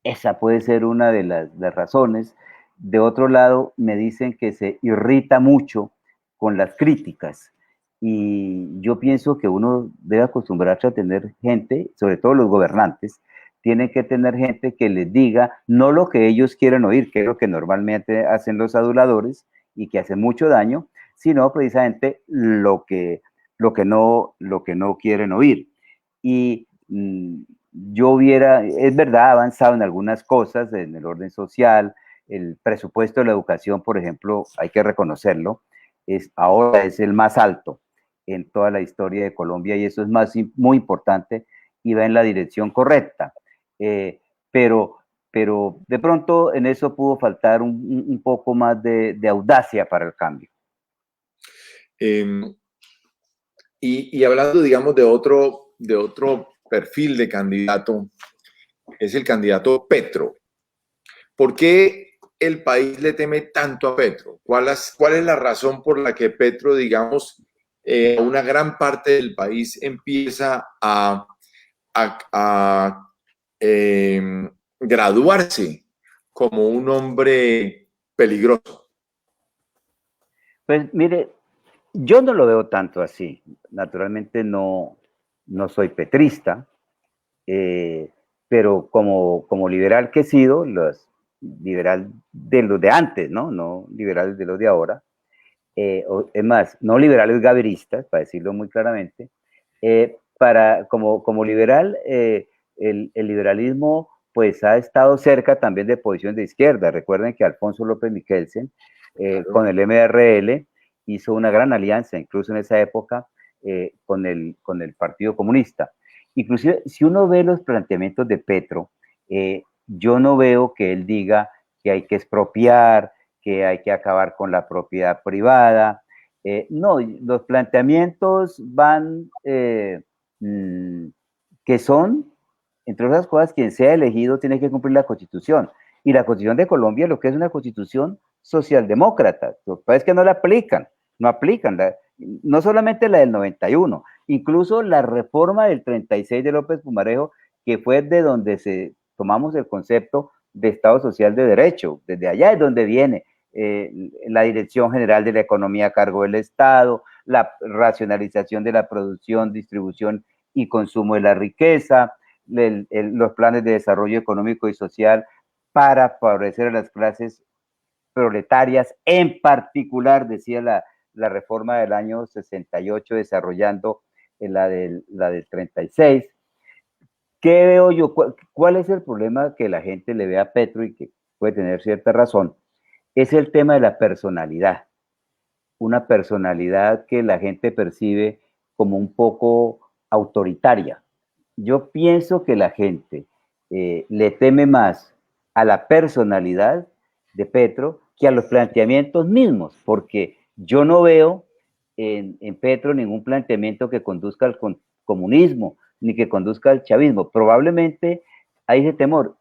esa puede ser una de las razones. De otro lado, me dicen que se irrita mucho con las críticas, y yo pienso que uno debe acostumbrarse a tener gente, sobre todo los gobernantes, tienen que tener gente que les diga no lo que ellos quieren oír, que es lo que normalmente hacen los aduladores y que hace mucho daño, sino precisamente lo que no quieren oír. Y yo hubiera, es verdad, ha avanzado en algunas cosas, en el orden social, el presupuesto de la educación, por ejemplo, hay que reconocerlo, ahora es el más alto en toda la historia de Colombia y eso es muy importante y va en la dirección correcta. Pero de pronto en eso pudo faltar un poco más de audacia para el cambio. Y hablando, digamos, de otro perfil de candidato, es el candidato Petro. ¿Por qué el país le teme tanto a Petro? ¿Cuál es la razón por la que Petro, digamos, una gran parte del país empieza a graduarse como un hombre peligroso? Pues mire, yo no lo veo tanto así. Naturalmente no soy petrista, pero como liberal que he sido, liberal de los de antes, no liberal de los de ahora, es más, no liberales gaviristas, para decirlo muy claramente, como liberal, el liberalismo pues ha estado cerca también de posiciones de izquierda. Recuerden que Alfonso López Michelsen, con el MRL, hizo una gran alianza, incluso en esa época, con el Partido Comunista. Inclusive, si uno ve los planteamientos de Petro, yo no veo que él diga que hay que expropiar, que hay que acabar con la propiedad privada. No, los planteamientos van, que son, entre otras cosas, quien sea elegido tiene que cumplir la Constitución. Y la Constitución de Colombia, lo que es una Constitución socialdemócrata, lo que pasa es que no la aplican, no solamente la del 91, incluso la reforma del 36 de López Pumarejo, que fue de donde tomamos el concepto de Estado Social de Derecho, desde allá es donde viene la Dirección General de la Economía a cargo del Estado, la racionalización de la producción, distribución y consumo de la riqueza, los planes de desarrollo económico y social para favorecer a las clases proletarias, en particular, decía la reforma del año 68, desarrollando la del 36. ¿Qué veo yo? ¿Cuál es el problema que la gente le ve a Petro y que puede tener cierta razón? Es el tema de la personalidad. Una personalidad que la gente percibe como un poco autoritaria. Yo pienso que la gente le teme más a la personalidad de Petro que a los planteamientos mismos, porque yo no veo en Petro ningún planteamiento que conduzca al comunismo, ni que conduzca al chavismo. Probablemente hay ese temor.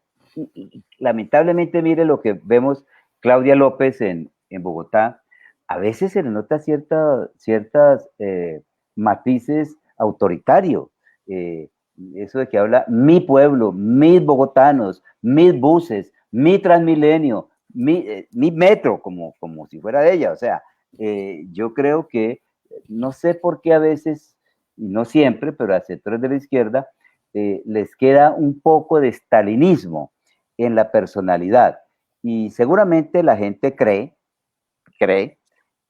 Lamentablemente, mire lo que vemos Claudia López en Bogotá, a veces se le nota ciertas matices autoritarios. Eso de que habla mi pueblo, mis bogotanos, mis buses, mi Transmilenio, mi metro, como si fuera de ella. O sea, yo creo que, no sé por qué a veces, y no siempre, pero a sectores de la izquierda, les queda un poco de stalinismo en la personalidad. Y seguramente la gente cree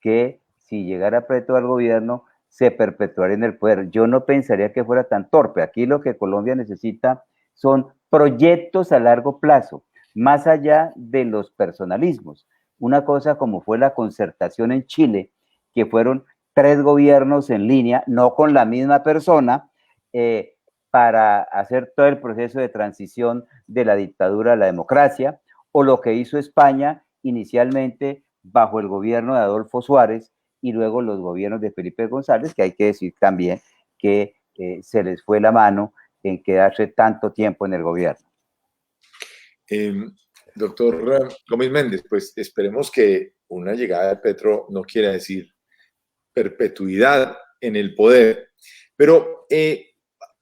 que si llegara Petro al gobierno, se perpetuaría en el poder. Yo no pensaría que fuera tan torpe. Aquí lo que Colombia necesita son proyectos a largo plazo, más allá de los personalismos. Una cosa como fue la concertación en Chile, que fueron 3 gobiernos en línea, no con la misma persona, para hacer todo el proceso de transición de la dictadura a la democracia, o lo que hizo España inicialmente bajo el gobierno de Adolfo Suárez y luego los gobiernos de Felipe González, que hay que decir también que se les fue la mano en quedarse tanto tiempo en el gobierno. Doctor Gómez Méndez, pues esperemos que una llegada de Petro no quiera decir perpetuidad en el poder, pero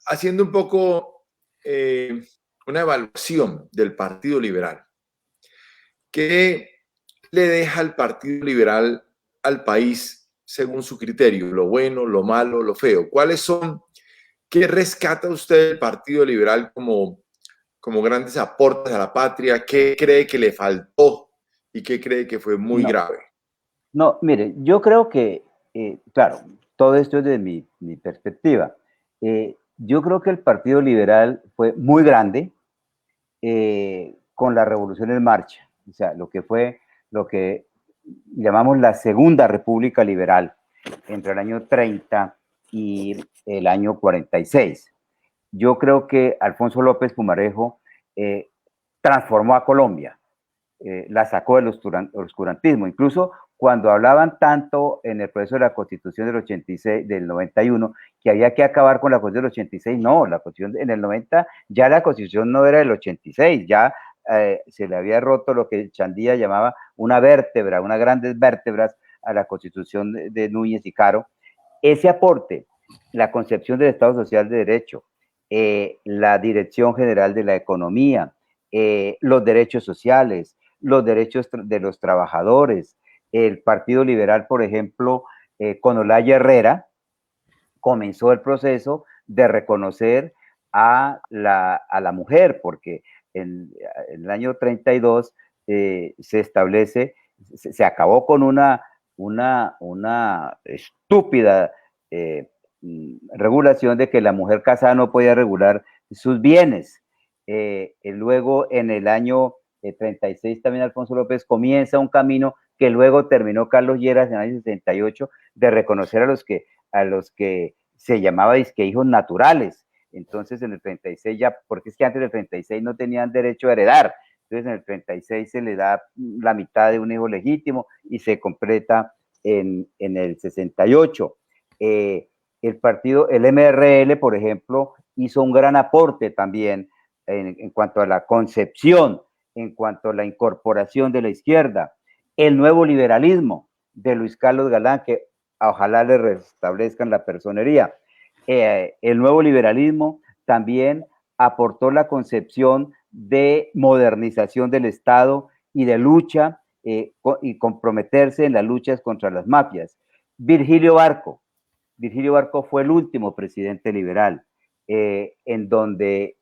haciendo un poco una evaluación del Partido Liberal, ¿qué le deja el Partido Liberal al país según su criterio? Lo bueno, lo malo, lo feo. ¿Qué rescata usted del Partido Liberal como grandes aportes a la patria? ¿Qué cree que le faltó y qué cree que fue muy grave? No, mire, yo creo que, claro, todo esto es de mi perspectiva. Yo creo que el Partido Liberal fue muy grande con la Revolución en Marcha, o sea, lo que llamamos la Segunda República Liberal, entre el año 30 y el año 46. Yo creo que Alfonso López Pumarejo transformó a Colombia, la sacó del oscurantismo. Incluso cuando hablaban tanto en el proceso de la Constitución del 86, del 91, que había que acabar con la Constitución del 86, no, la Constitución en el 90, ya la Constitución no era del 86, ya se le había roto lo que Chandía llamaba una vértebra, unas grandes vértebras a la Constitución de Núñez y Caro. Ese aporte, la concepción del Estado Social de Derecho, la Dirección General de la Economía, los derechos sociales, los derechos de los trabajadores, el Partido Liberal, por ejemplo, con Olaya Herrera, comenzó el proceso de reconocer a la mujer, porque en el año 32 se establece, se acabó con una estúpida regulación de que la mujer casada no podía regular sus bienes. Luego, en el año 36, también Alfonso López comienza un camino que luego terminó Carlos Lleras en el año 68, de reconocer a los que se llamaba disque hijos naturales. Entonces, en el 36 ya, porque es que antes del 36 no tenían derecho a heredar. Entonces, en el 36 se le da la mitad de un hijo legítimo y se completa en el 68. El partido, el MRL, por ejemplo, hizo un gran aporte también en cuanto a la concepción, en cuanto a la incorporación de la izquierda. El nuevo liberalismo de Luis Carlos Galán, que ojalá le restablezcan la personería. El nuevo liberalismo también aportó la concepción de modernización del Estado y de lucha y comprometerse en las luchas contra las mafias. Virgilio Barco fue el último presidente liberal, en donde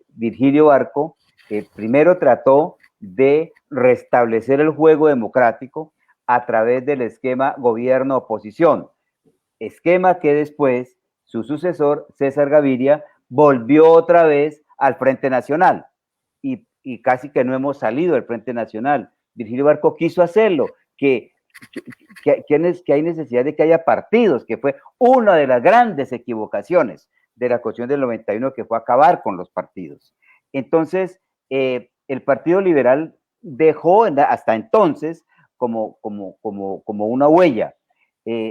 Virgilio Barco primero trató de restablecer el juego democrático a través del esquema gobierno-oposición, esquema que después su sucesor, César Gaviria, volvió otra vez al Frente Nacional y casi que no hemos salido del Frente Nacional. Virgilio Barco quiso hacerlo, que hay necesidad de que haya partidos, que fue una de las grandes equivocaciones de la Constitución del 91, que fue acabar con los partidos. Entonces, el Partido Liberal dejó hasta entonces como una huella.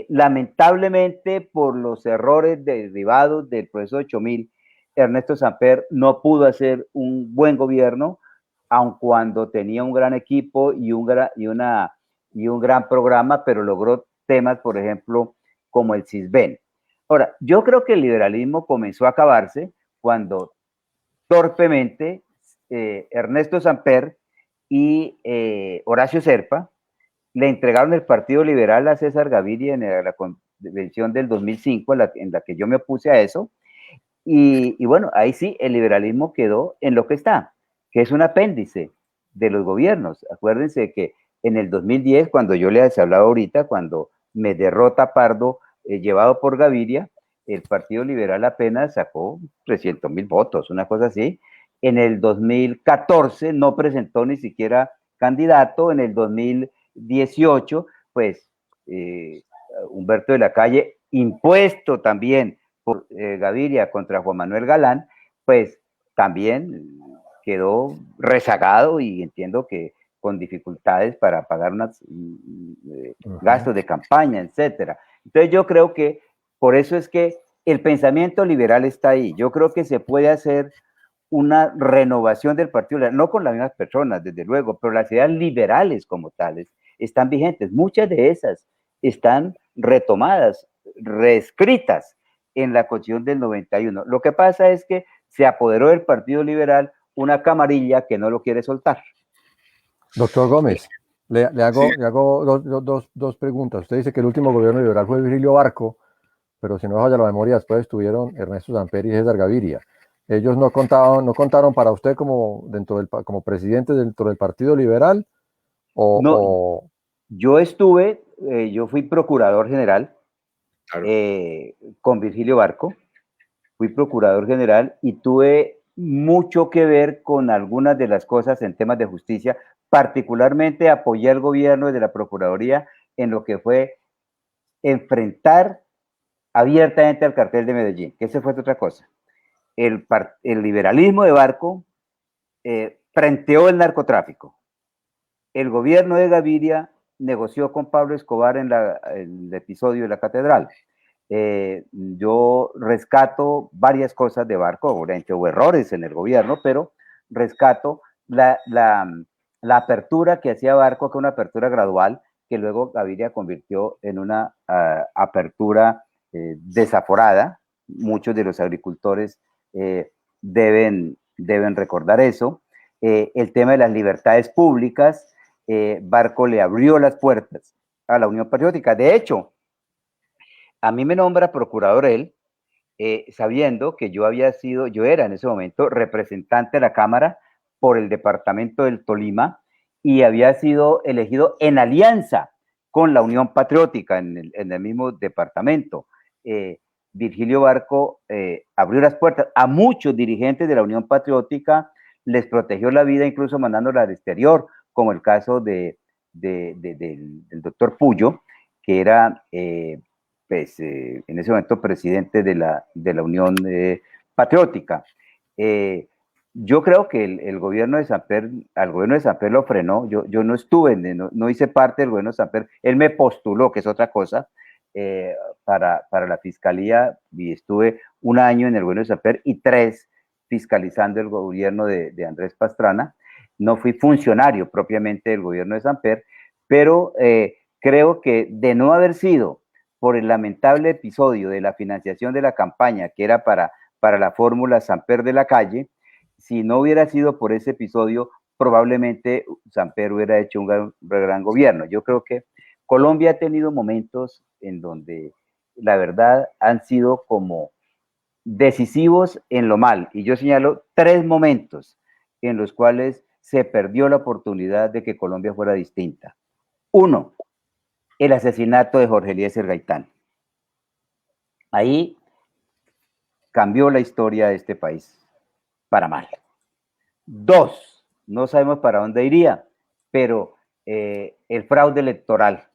Lamentablemente, por los errores derivados del proceso de 8000, Ernesto Samper no pudo hacer un buen gobierno, aun cuando tenía un gran equipo y un gran programa, pero logró temas, por ejemplo, como el CISBEN. Ahora, yo creo que el liberalismo comenzó a acabarse cuando torpemente Ernesto Samper y Horacio Serpa le entregaron el Partido Liberal a César Gaviria en la convención del 2005, en la que yo me opuse a eso, y bueno, ahí sí, el liberalismo quedó en lo que está, que es un apéndice de los gobiernos. Acuérdense que en el 2010, cuando yo les hablaba ahorita, cuando me derrota Pardo, llevado por Gaviria, el Partido Liberal apenas sacó 300,000 votos, una cosa así. En el 2014 no presentó ni siquiera candidato. En el 2018, pues, Humberto de la Calle, impuesto también por Gaviria contra Juan Manuel Galán, pues también quedó rezagado y entiendo que con dificultades para pagar unos gastos de campaña, etcétera. Entonces yo creo que por eso es que el pensamiento liberal está ahí. Yo creo que se puede hacer una renovación del Partido Liberal, no con las mismas personas, desde luego, pero las ideas liberales como tales están vigentes. Muchas de esas están retomadas, reescritas en la Constitución del 91. Lo que pasa es que se apoderó del Partido Liberal una camarilla que no lo quiere soltar. Doctor Gómez, le hago dos preguntas. Usted dice que el último gobierno liberal fue Virgilio Barco, pero si no falla la memoria, después estuvieron Ernesto Samper y César Gaviria. Ellos no contaron para usted como presidente dentro del Partido Liberal. Yo fui procurador general, claro, con Virgilio Barco. fui procurador general y tuve mucho que ver con algunas de las cosas en temas de justicia. Particularmente apoyé al gobierno desde la Procuraduría en lo que fue enfrentar abiertamente al cartel de Medellín, que esa fue otra cosa. El liberalismo de Barco frenteó el narcotráfico. El gobierno de Gaviria negoció con Pablo Escobar en el episodio de la catedral. Yo rescato varias cosas de Barco, obviamente hubo errores en el gobierno, pero rescato la apertura que hacía Barco, que una apertura gradual, que luego Gaviria convirtió en una apertura desaforada. Muchos de los agricultores deben recordar eso. El tema de las libertades públicas, Barco le abrió las puertas a la Unión Patriótica. De hecho, a mí me nombra procurador él, sabiendo que yo era en ese momento representante de la Cámara por el departamento del Tolima y había sido elegido en alianza con la Unión Patriótica en el mismo departamento. Virgilio Barco abrió las puertas a muchos dirigentes de la Unión Patriótica, les protegió la vida, incluso mandándola al exterior, como el caso del doctor Puyo, que era en ese momento presidente de la Unión Patriótica. Yo creo que el gobierno de Samper, al gobierno de Samper lo frenó. Yo no estuve, no hice parte del gobierno de Samper. Él me postuló, que es otra cosa, para la fiscalía, y estuve 1 año en el gobierno de Samper y 3 fiscalizando el gobierno de Andrés Pastrana. No fui funcionario propiamente del gobierno de Samper, pero creo que de no haber sido por el lamentable episodio de la financiación de la campaña, que era para la fórmula Samper de la calle, si no hubiera sido por ese episodio, probablemente Samper hubiera hecho un gran gobierno. Yo creo que Colombia ha tenido momentos en donde la verdad han sido como decisivos en lo mal, y yo señalo 3 momentos en los cuales se perdió la oportunidad de que Colombia fuera distinta. 1, el asesinato de Jorge Eliezer Gaitán. Ahí cambió la historia de este país para mal. 2, no sabemos para dónde iría, pero el fraude electoral,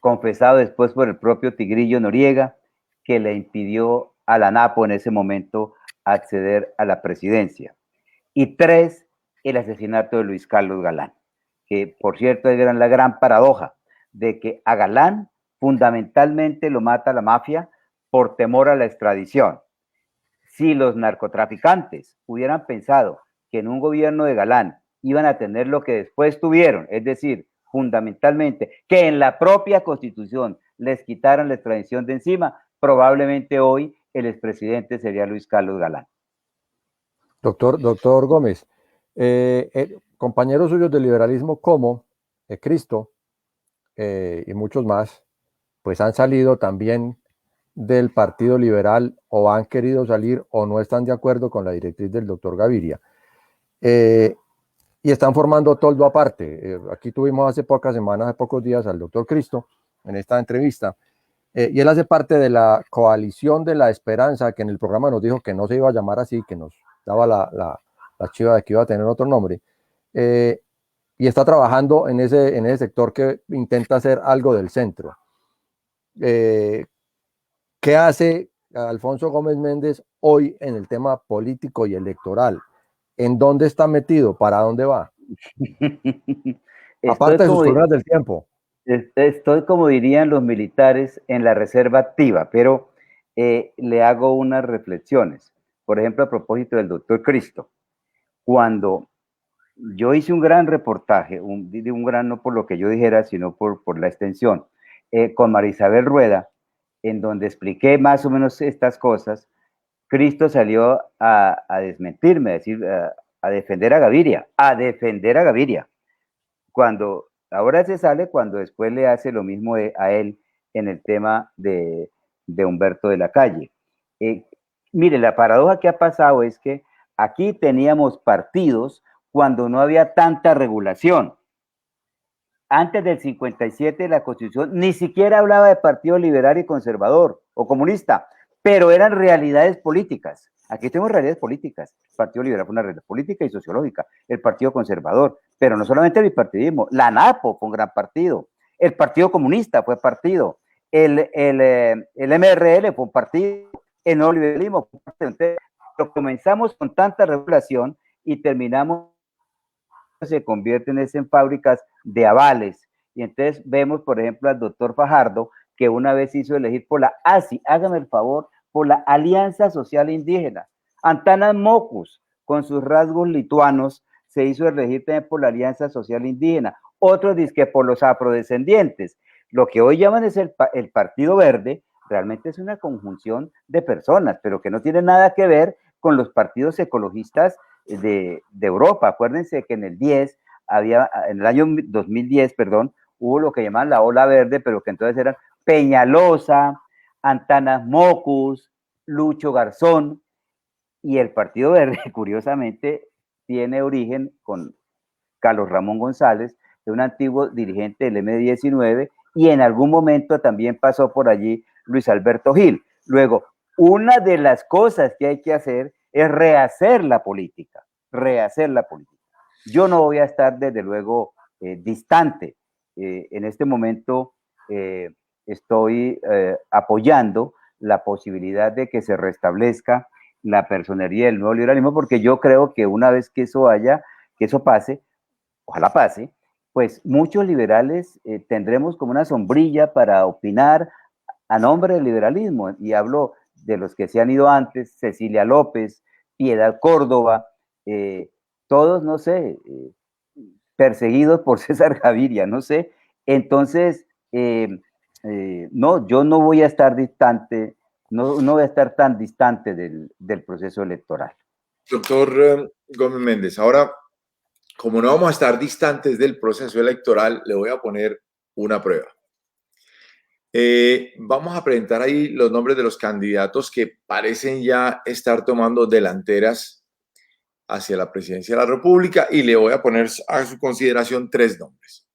confesado después por el propio Tigrillo Noriega, que le impidió a la NAPO en ese momento acceder a la presidencia. Y 3, el asesinato de Luis Carlos Galán, que por cierto es la gran paradoja de que a Galán fundamentalmente lo mata la mafia por temor a la extradición. Si los narcotraficantes hubieran pensado que en un gobierno de Galán iban a tener lo que después tuvieron, es decir, fundamentalmente, que en la propia Constitución les quitaran la extradición de encima, probablemente hoy el expresidente sería Luis Carlos Galán. Doctor Gómez, compañeros suyos del liberalismo como Cristo y muchos más, pues han salido también del Partido Liberal o han querido salir o no están de acuerdo con la directriz del doctor Gaviria. Y están formando toldo aparte. Aquí tuvimos hace pocas semanas, hace pocos días al doctor Cristo en esta entrevista, y él hace parte de la coalición de la esperanza, que en el programa nos dijo que no se iba a llamar así, que nos daba la chiva de que iba a tener otro nombre, y está trabajando en ese sector que intenta hacer algo del centro. ¿Qué hace Alfonso Gómez Méndez hoy en el tema político y electoral? ¿En dónde está metido? ¿Para dónde va? Aparte de sus problemas del tiempo. Estoy, como dirían los militares, en la reserva activa, pero le hago unas reflexiones. Por ejemplo, a propósito del doctor Cristo. Cuando yo hice un gran reportaje, un gran no por lo que yo dijera, sino por la extensión, con María Isabel Rueda, en donde expliqué más o menos estas cosas, Cristo salió a desmentirme, a decir, a defender a Gaviria, cuando ahora se sale, cuando después le hace lo mismo a él en el tema de Humberto de la Calle. Mire, la paradoja que ha pasado es que aquí teníamos partidos cuando no había tanta regulación. Antes del 57 la Constitución ni siquiera hablaba de partido liberal y conservador o comunista. pero eran realidades políticas. Aquí tenemos realidades políticas. El Partido Liberal fue una realidad política y sociológica. El Partido Conservador, pero no solamente el bipartidismo. La ANAPO fue un gran partido. El Partido Comunista fue partido. El MRL fue un partido. El neoliberalismo fue un partido. Entonces, comenzamos con tanta regulación y terminamos, se convierten en fábricas de avales. Y entonces vemos, por ejemplo, al doctor Fajardo, que una vez hizo elegir por la ASI, hágame el favor, por la Alianza Social Indígena. Antanas Mockus, con sus rasgos lituanos, se hizo elegir también por la Alianza Social Indígena. Otros dicen que por los afrodescendientes. Lo que hoy llaman es el Partido Verde, realmente es una conjunción de personas, pero que no tiene nada que ver con los partidos ecologistas de Europa. Acuérdense que en el año 2010, perdón, hubo lo que llamaban la Ola Verde, pero que entonces eran Peñalosa, Antanas Mockus, Lucho Garzón, y el Partido Verde, curiosamente, tiene origen con Carlos Ramón González, de un antiguo dirigente del M19, y en algún momento también pasó por allí Luis Alberto Gil. Luego, una de las cosas que hay que hacer es rehacer la política, rehacer la política. Yo no voy a estar, desde luego, distante. En este momento estoy apoyando la posibilidad de que se restablezca la personería del nuevo liberalismo, porque yo creo que una vez que eso pase, ojalá pase, pues muchos liberales tendremos como una sombrilla para opinar a nombre del liberalismo, y hablo de los que se han ido antes: Cecilia López, Piedad Córdoba, todos, no sé, perseguidos por César Gaviria, no sé. Entonces, no, yo no voy a estar distante, no voy a estar tan distante del proceso electoral. Doctor Gómez Méndez, ahora, como no vamos a estar distantes del proceso electoral, le voy a poner una prueba. Vamos a presentar ahí los nombres de los candidatos que parecen ya estar tomando delanteras hacia la presidencia de la República, y le voy a poner a su consideración 3 nombres.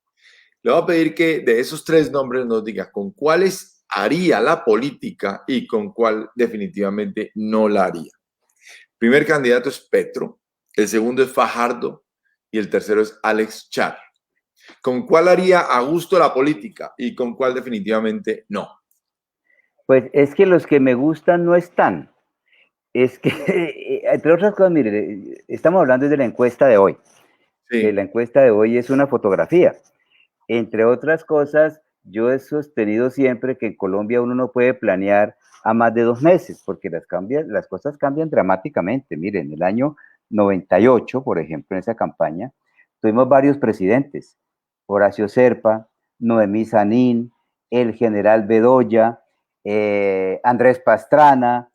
Le voy a pedir que de esos 3 nombres nos diga con cuáles haría la política y con cuál definitivamente no la haría. El primer candidato es Petro, el segundo es Fajardo y el tercero es Alex Char. ¿Con cuál haría a gusto la política y con cuál definitivamente no? Pues es que los que me gustan no están. Es que, entre otras cosas, mire, estamos hablando de la encuesta de hoy. Sí. La encuesta de hoy es una fotografía. Entre otras cosas, yo he sostenido siempre que en Colombia uno no puede planear a más de 2 meses, porque las cosas cambian dramáticamente. Miren, en el año 98, por ejemplo, en esa campaña, tuvimos varios presidentes: Horacio Serpa, Noemí Sanín, el general Bedoya, Andrés Pastrana,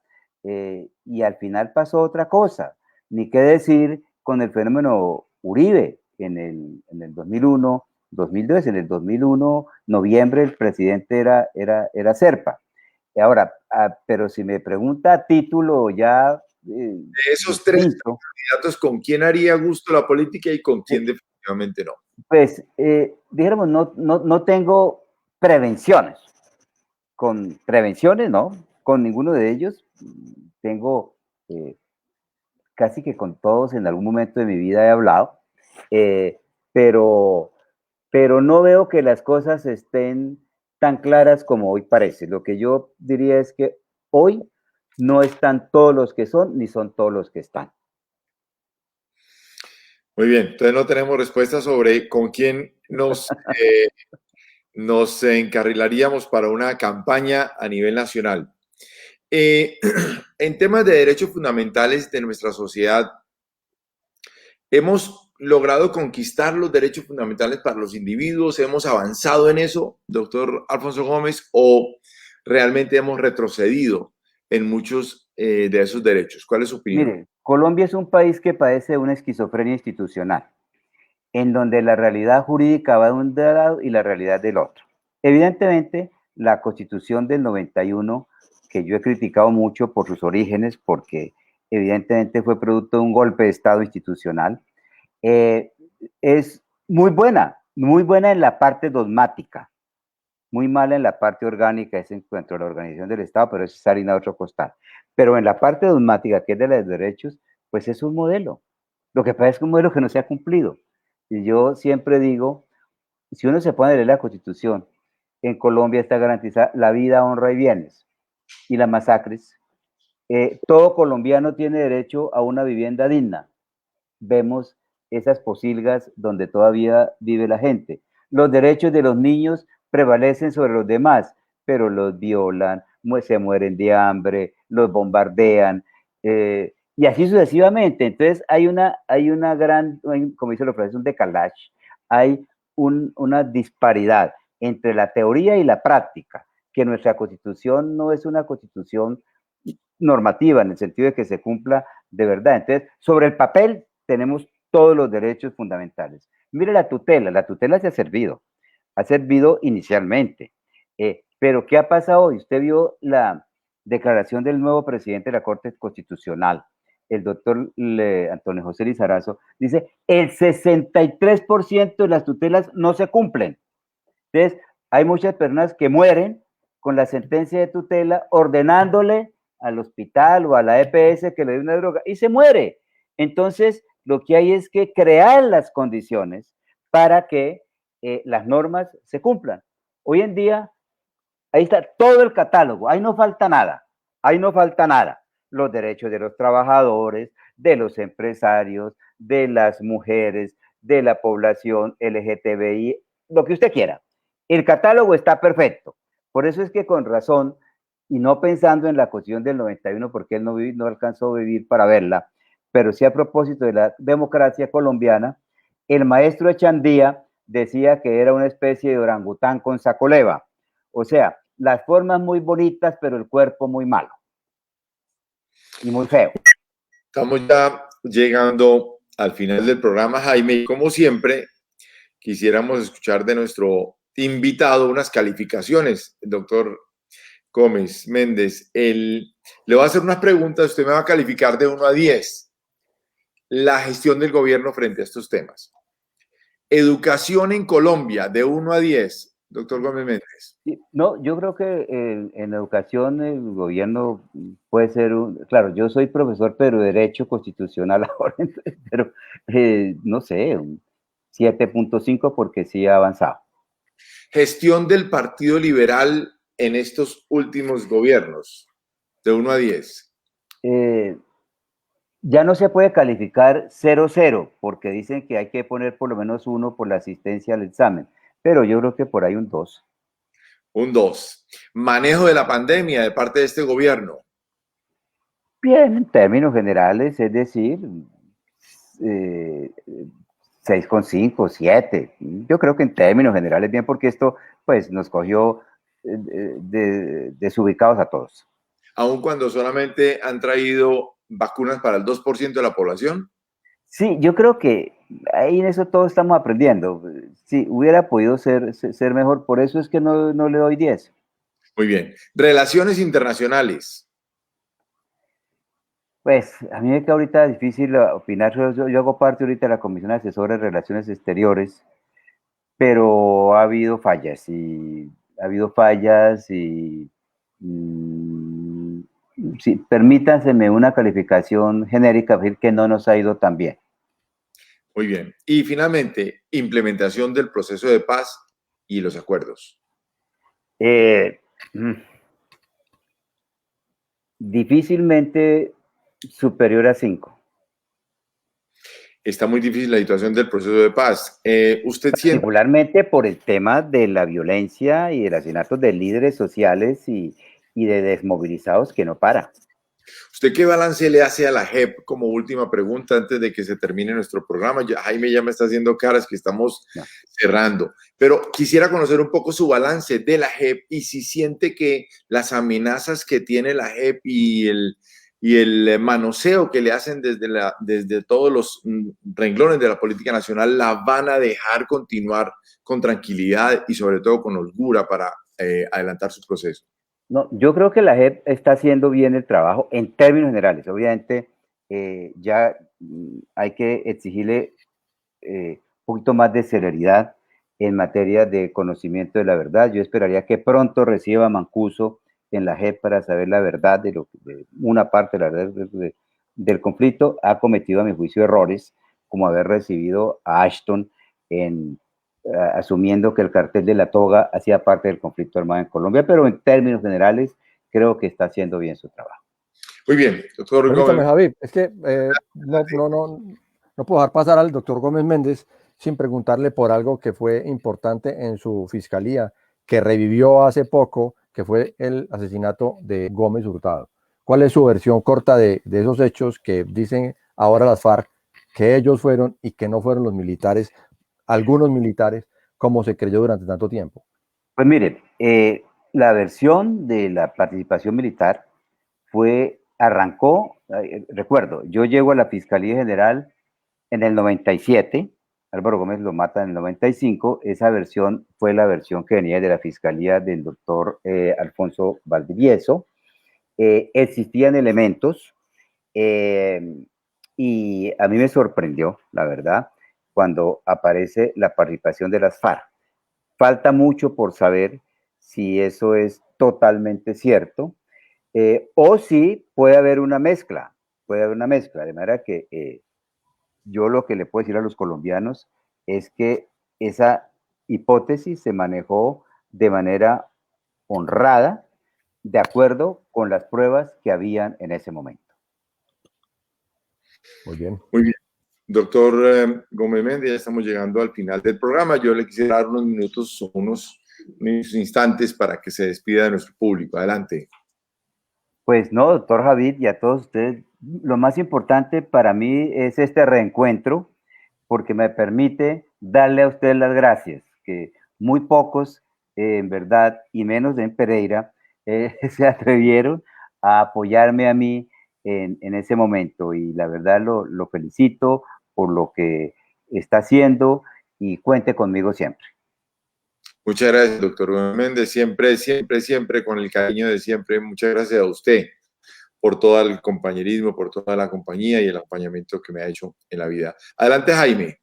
y al final pasó otra cosa. Ni qué decir con el fenómeno Uribe en el 2001, 2002. En el 2001, noviembre, el presidente era Serpa. Ahora, pero si me pregunta a título ya... de esos 3 candidatos, ¿con quién haría gusto la política y con quién definitivamente no? Pues, dijéramos, no tengo prevenciones. Con prevenciones, no, con ninguno de ellos. Tengo casi que con todos en algún momento de mi vida he hablado, pero no veo que las cosas estén tan claras como hoy parece. Lo que yo diría es que hoy no están todos los que son, ni son todos los que están. Muy bien, entonces no tenemos respuesta sobre con quién nos encarrilaríamos para una campaña a nivel nacional. En temas de derechos fundamentales de nuestra sociedad, ¿hemos logrado conquistar los derechos fundamentales para los individuos? ¿Hemos avanzado en eso, doctor Alfonso Gómez, o realmente hemos retrocedido en muchos de esos derechos? ¿Cuál es su opinión? Mire, Colombia es un país que padece una esquizofrenia institucional, en donde la realidad jurídica va de un lado y la realidad del otro. Evidentemente, la Constitución del 91, que yo he criticado mucho por sus orígenes, porque evidentemente fue producto de un golpe de Estado institucional, es muy buena en la parte dogmática, muy mala en la parte orgánica, es en cuanto a la organización del Estado, pero eso es harina de otro costal. Pero en la parte dogmática, que es de los derechos, pues es un modelo. Lo que pasa es que un modelo que no se ha cumplido. Y yo siempre digo, si uno se pone a leer la Constitución, en Colombia está garantizada la vida, honra y bienes, y las masacres. Todo colombiano tiene derecho a una vivienda digna. Vemos esas posilgas donde todavía vive la gente. Los derechos de los niños prevalecen sobre los demás, pero los violan, se mueren de hambre, los bombardean, y así sucesivamente. Entonces hay una gran, como dice los profesores, un decalage, hay una disparidad entre la teoría y la práctica, que nuestra constitución no es una constitución normativa en el sentido de que se cumpla de verdad. Entonces, sobre el papel tenemos todos los derechos fundamentales. Mire la tutela se ha servido inicialmente, pero ¿qué ha pasado hoy? Usted vio la declaración del nuevo presidente de la Corte Constitucional, el doctor Antonio José Lizarazo, dice, el 63% de las tutelas no se cumplen. Entonces, hay muchas personas que mueren con la sentencia de tutela ordenándole al hospital o a la EPS que le dé una droga y se muere. Entonces, lo que hay es que crear las condiciones para que las normas se cumplan. Hoy en día, ahí está todo el catálogo, ahí no falta nada, ahí no falta nada. Los derechos de los trabajadores, de los empresarios, de las mujeres, de la población LGTBI, lo que usted quiera. El catálogo está perfecto. Por eso es que con razón, y no pensando en la Constitución del 91, porque él no alcanzó a vivir para verla, pero sí a propósito de la democracia colombiana, el maestro Echandía decía que era una especie de orangután con sacoleva. O sea, las formas muy bonitas, pero el cuerpo muy malo. Y muy feo. Estamos ya llegando al final del programa, Jaime, y como siempre, quisiéramos escuchar de nuestro invitado unas calificaciones, el doctor Gómez Méndez. Le voy a hacer unas preguntas, usted me va a calificar de 1 a 10 la gestión del gobierno frente a estos temas. Educación en Colombia, de 1 a 10, doctor Gómez Méndez. No, yo creo que en educación el gobierno puede ser claro, yo soy profesor, pero de Derecho Constitucional ahora, pero no sé, un 7.5 porque sí ha avanzado. Gestión del Partido Liberal en estos últimos gobiernos, de 1 a 10. Ya no se puede calificar 0-0, porque dicen que hay que poner por lo menos 1 por la asistencia al examen, pero yo creo que por ahí un 2. Un 2. Manejo de la pandemia de parte de este gobierno. Bien, en términos generales, es decir, 6.5, 7. Yo creo que en términos generales bien, porque esto pues nos cogió desubicados a todos. Aun cuando solamente han traído vacunas para el 2% de la población. Sí, yo creo que ahí en eso todos estamos aprendiendo. Sí, hubiera podido ser mejor, por eso es que no le doy 10. Muy bien. Relaciones internacionales. Pues a mí me queda ahorita difícil opinar. Yo hago parte ahorita de la Comisión Asesora de Relaciones Exteriores, pero ha habido fallas y sí, permítanseme una calificación genérica, decir que no nos ha ido tan bien. Muy bien. Y finalmente, implementación del proceso de paz y los acuerdos. Difícilmente superior a 5. Está muy difícil la situación del proceso de paz. Usted siempre... Particularmente por el tema de la violencia y el asesinato de líderes sociales y de desmovilizados que no para. ¿Usted qué balance le hace a la JEP como última pregunta antes de que se termine nuestro programa? Jaime ya me está haciendo caras que estamos cerrando, pero quisiera conocer un poco su balance de la JEP y si siente que las amenazas que tiene la JEP y el manoseo que le hacen desde todos los renglones de la política nacional la van a dejar continuar con tranquilidad y sobre todo con holgura para adelantar su proceso. No, yo creo que la JEP está haciendo bien el trabajo en términos generales. Obviamente, ya hay que exigirle un poquito más de celeridad en materia de conocimiento de la verdad. Yo esperaría que pronto reciba Mancuso en la JEP para saber la verdad de una parte de la verdad del conflicto. Ha cometido, a mi juicio, errores, como haber recibido a Ashton asumiendo que el cartel de la toga hacía parte del conflicto armado en Colombia, pero en términos generales creo que está haciendo bien su trabajo. Muy bien, doctor Permítame, Gómez. Javi, es que no puedo dejar pasar al doctor Gómez Méndez sin preguntarle por algo que fue importante en su fiscalía, que revivió hace poco, que fue el asesinato de Gómez Hurtado. ¿Cuál es su versión corta de esos hechos que dicen ahora las FARC que ellos fueron y que no fueron los militares, algunos militares, como se creyó durante tanto tiempo? Pues mire, la versión de la participación militar arrancó, recuerdo, yo llego a la Fiscalía General en el 97, Álvaro Gómez lo mata en el 95, esa versión fue la versión que venía de la Fiscalía del doctor Alfonso Valdivieso. Existían elementos y a mí me sorprendió, la verdad, cuando aparece la participación de las FARC. Falta mucho por saber si eso es totalmente cierto o si puede haber una mezcla, de manera que yo lo que le puedo decir a los colombianos es que esa hipótesis se manejó de manera honrada, de acuerdo con las pruebas que habían en ese momento. Muy bien. Muy bien. Doctor Gómez Méndez, ya estamos llegando al final del programa. Yo le quisiera dar unos minutos o unos instantes para que se despida de nuestro público. Adelante. Pues no, doctor Javid, y a todos ustedes, lo más importante para mí es este reencuentro, porque me permite darle a ustedes las gracias, que muy pocos, en verdad, y menos en Pereira, se atrevieron a apoyarme a mí en ese momento, y la verdad lo felicito por lo que está haciendo y cuente conmigo siempre. Muchas gracias, doctor Gómez Méndez. Siempre con el cariño de siempre. Muchas gracias a usted por todo el compañerismo, por toda la compañía y el acompañamiento que me ha hecho en la vida. Adelante, Jaime.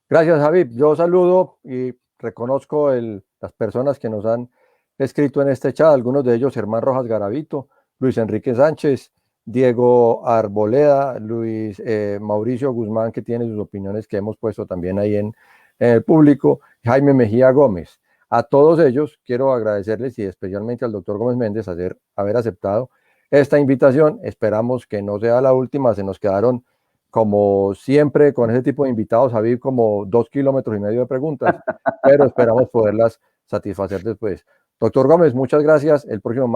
Gracias, Javi. Yo saludo y reconozco las personas que nos han escrito en este chat, algunos de ellos: Germán Rojas Garavito, Luis Enrique Sánchez, Diego Arboleda, Mauricio Guzmán, que tiene sus opiniones que hemos puesto también ahí en el público, Jaime Mejía Gómez. A todos ellos quiero agradecerles, y especialmente al doctor Gómez Méndez, haber aceptado esta invitación. Esperamos que no sea la última. Se nos quedaron, como siempre con ese tipo de invitados, Javi, como 2,5 kilómetros de preguntas, pero esperamos poderlas satisfacer después. Doctor Gómez, muchas gracias. El próximo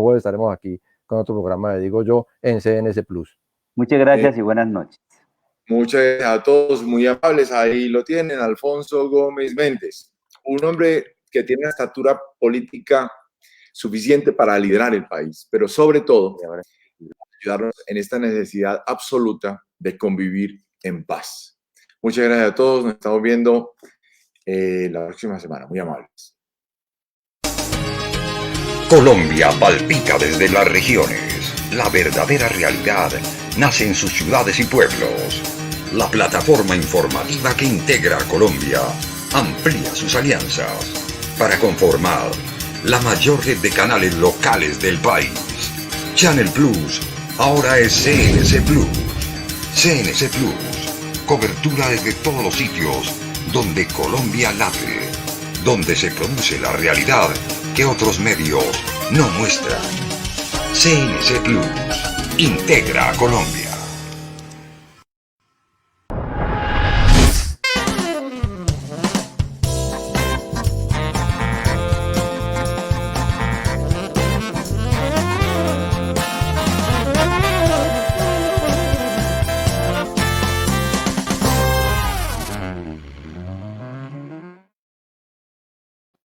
jueves estaremos aquí con otro programa de Digo Yo en CNS Plus. Muchas gracias y buenas noches. Muchas gracias a todos, muy amables. Ahí lo tienen, Alfonso Gómez Méndez, un hombre que tiene una estatura política suficiente para liderar el país, pero sobre todo ayudarnos en esta necesidad absoluta de convivir en paz. Muchas gracias a todos. Nos estamos viendo la próxima semana. Muy amables. Colombia palpita desde las regiones. La verdadera realidad nace en sus ciudades y pueblos. La plataforma informativa que integra a Colombia amplía sus alianzas para conformar la mayor red de canales locales del país. Channel Plus ahora es CNC Plus. CNC Plus, cobertura desde todos los sitios donde Colombia late, donde se produce la realidad que otros medios no muestran. CNC Plus integra a Colombia.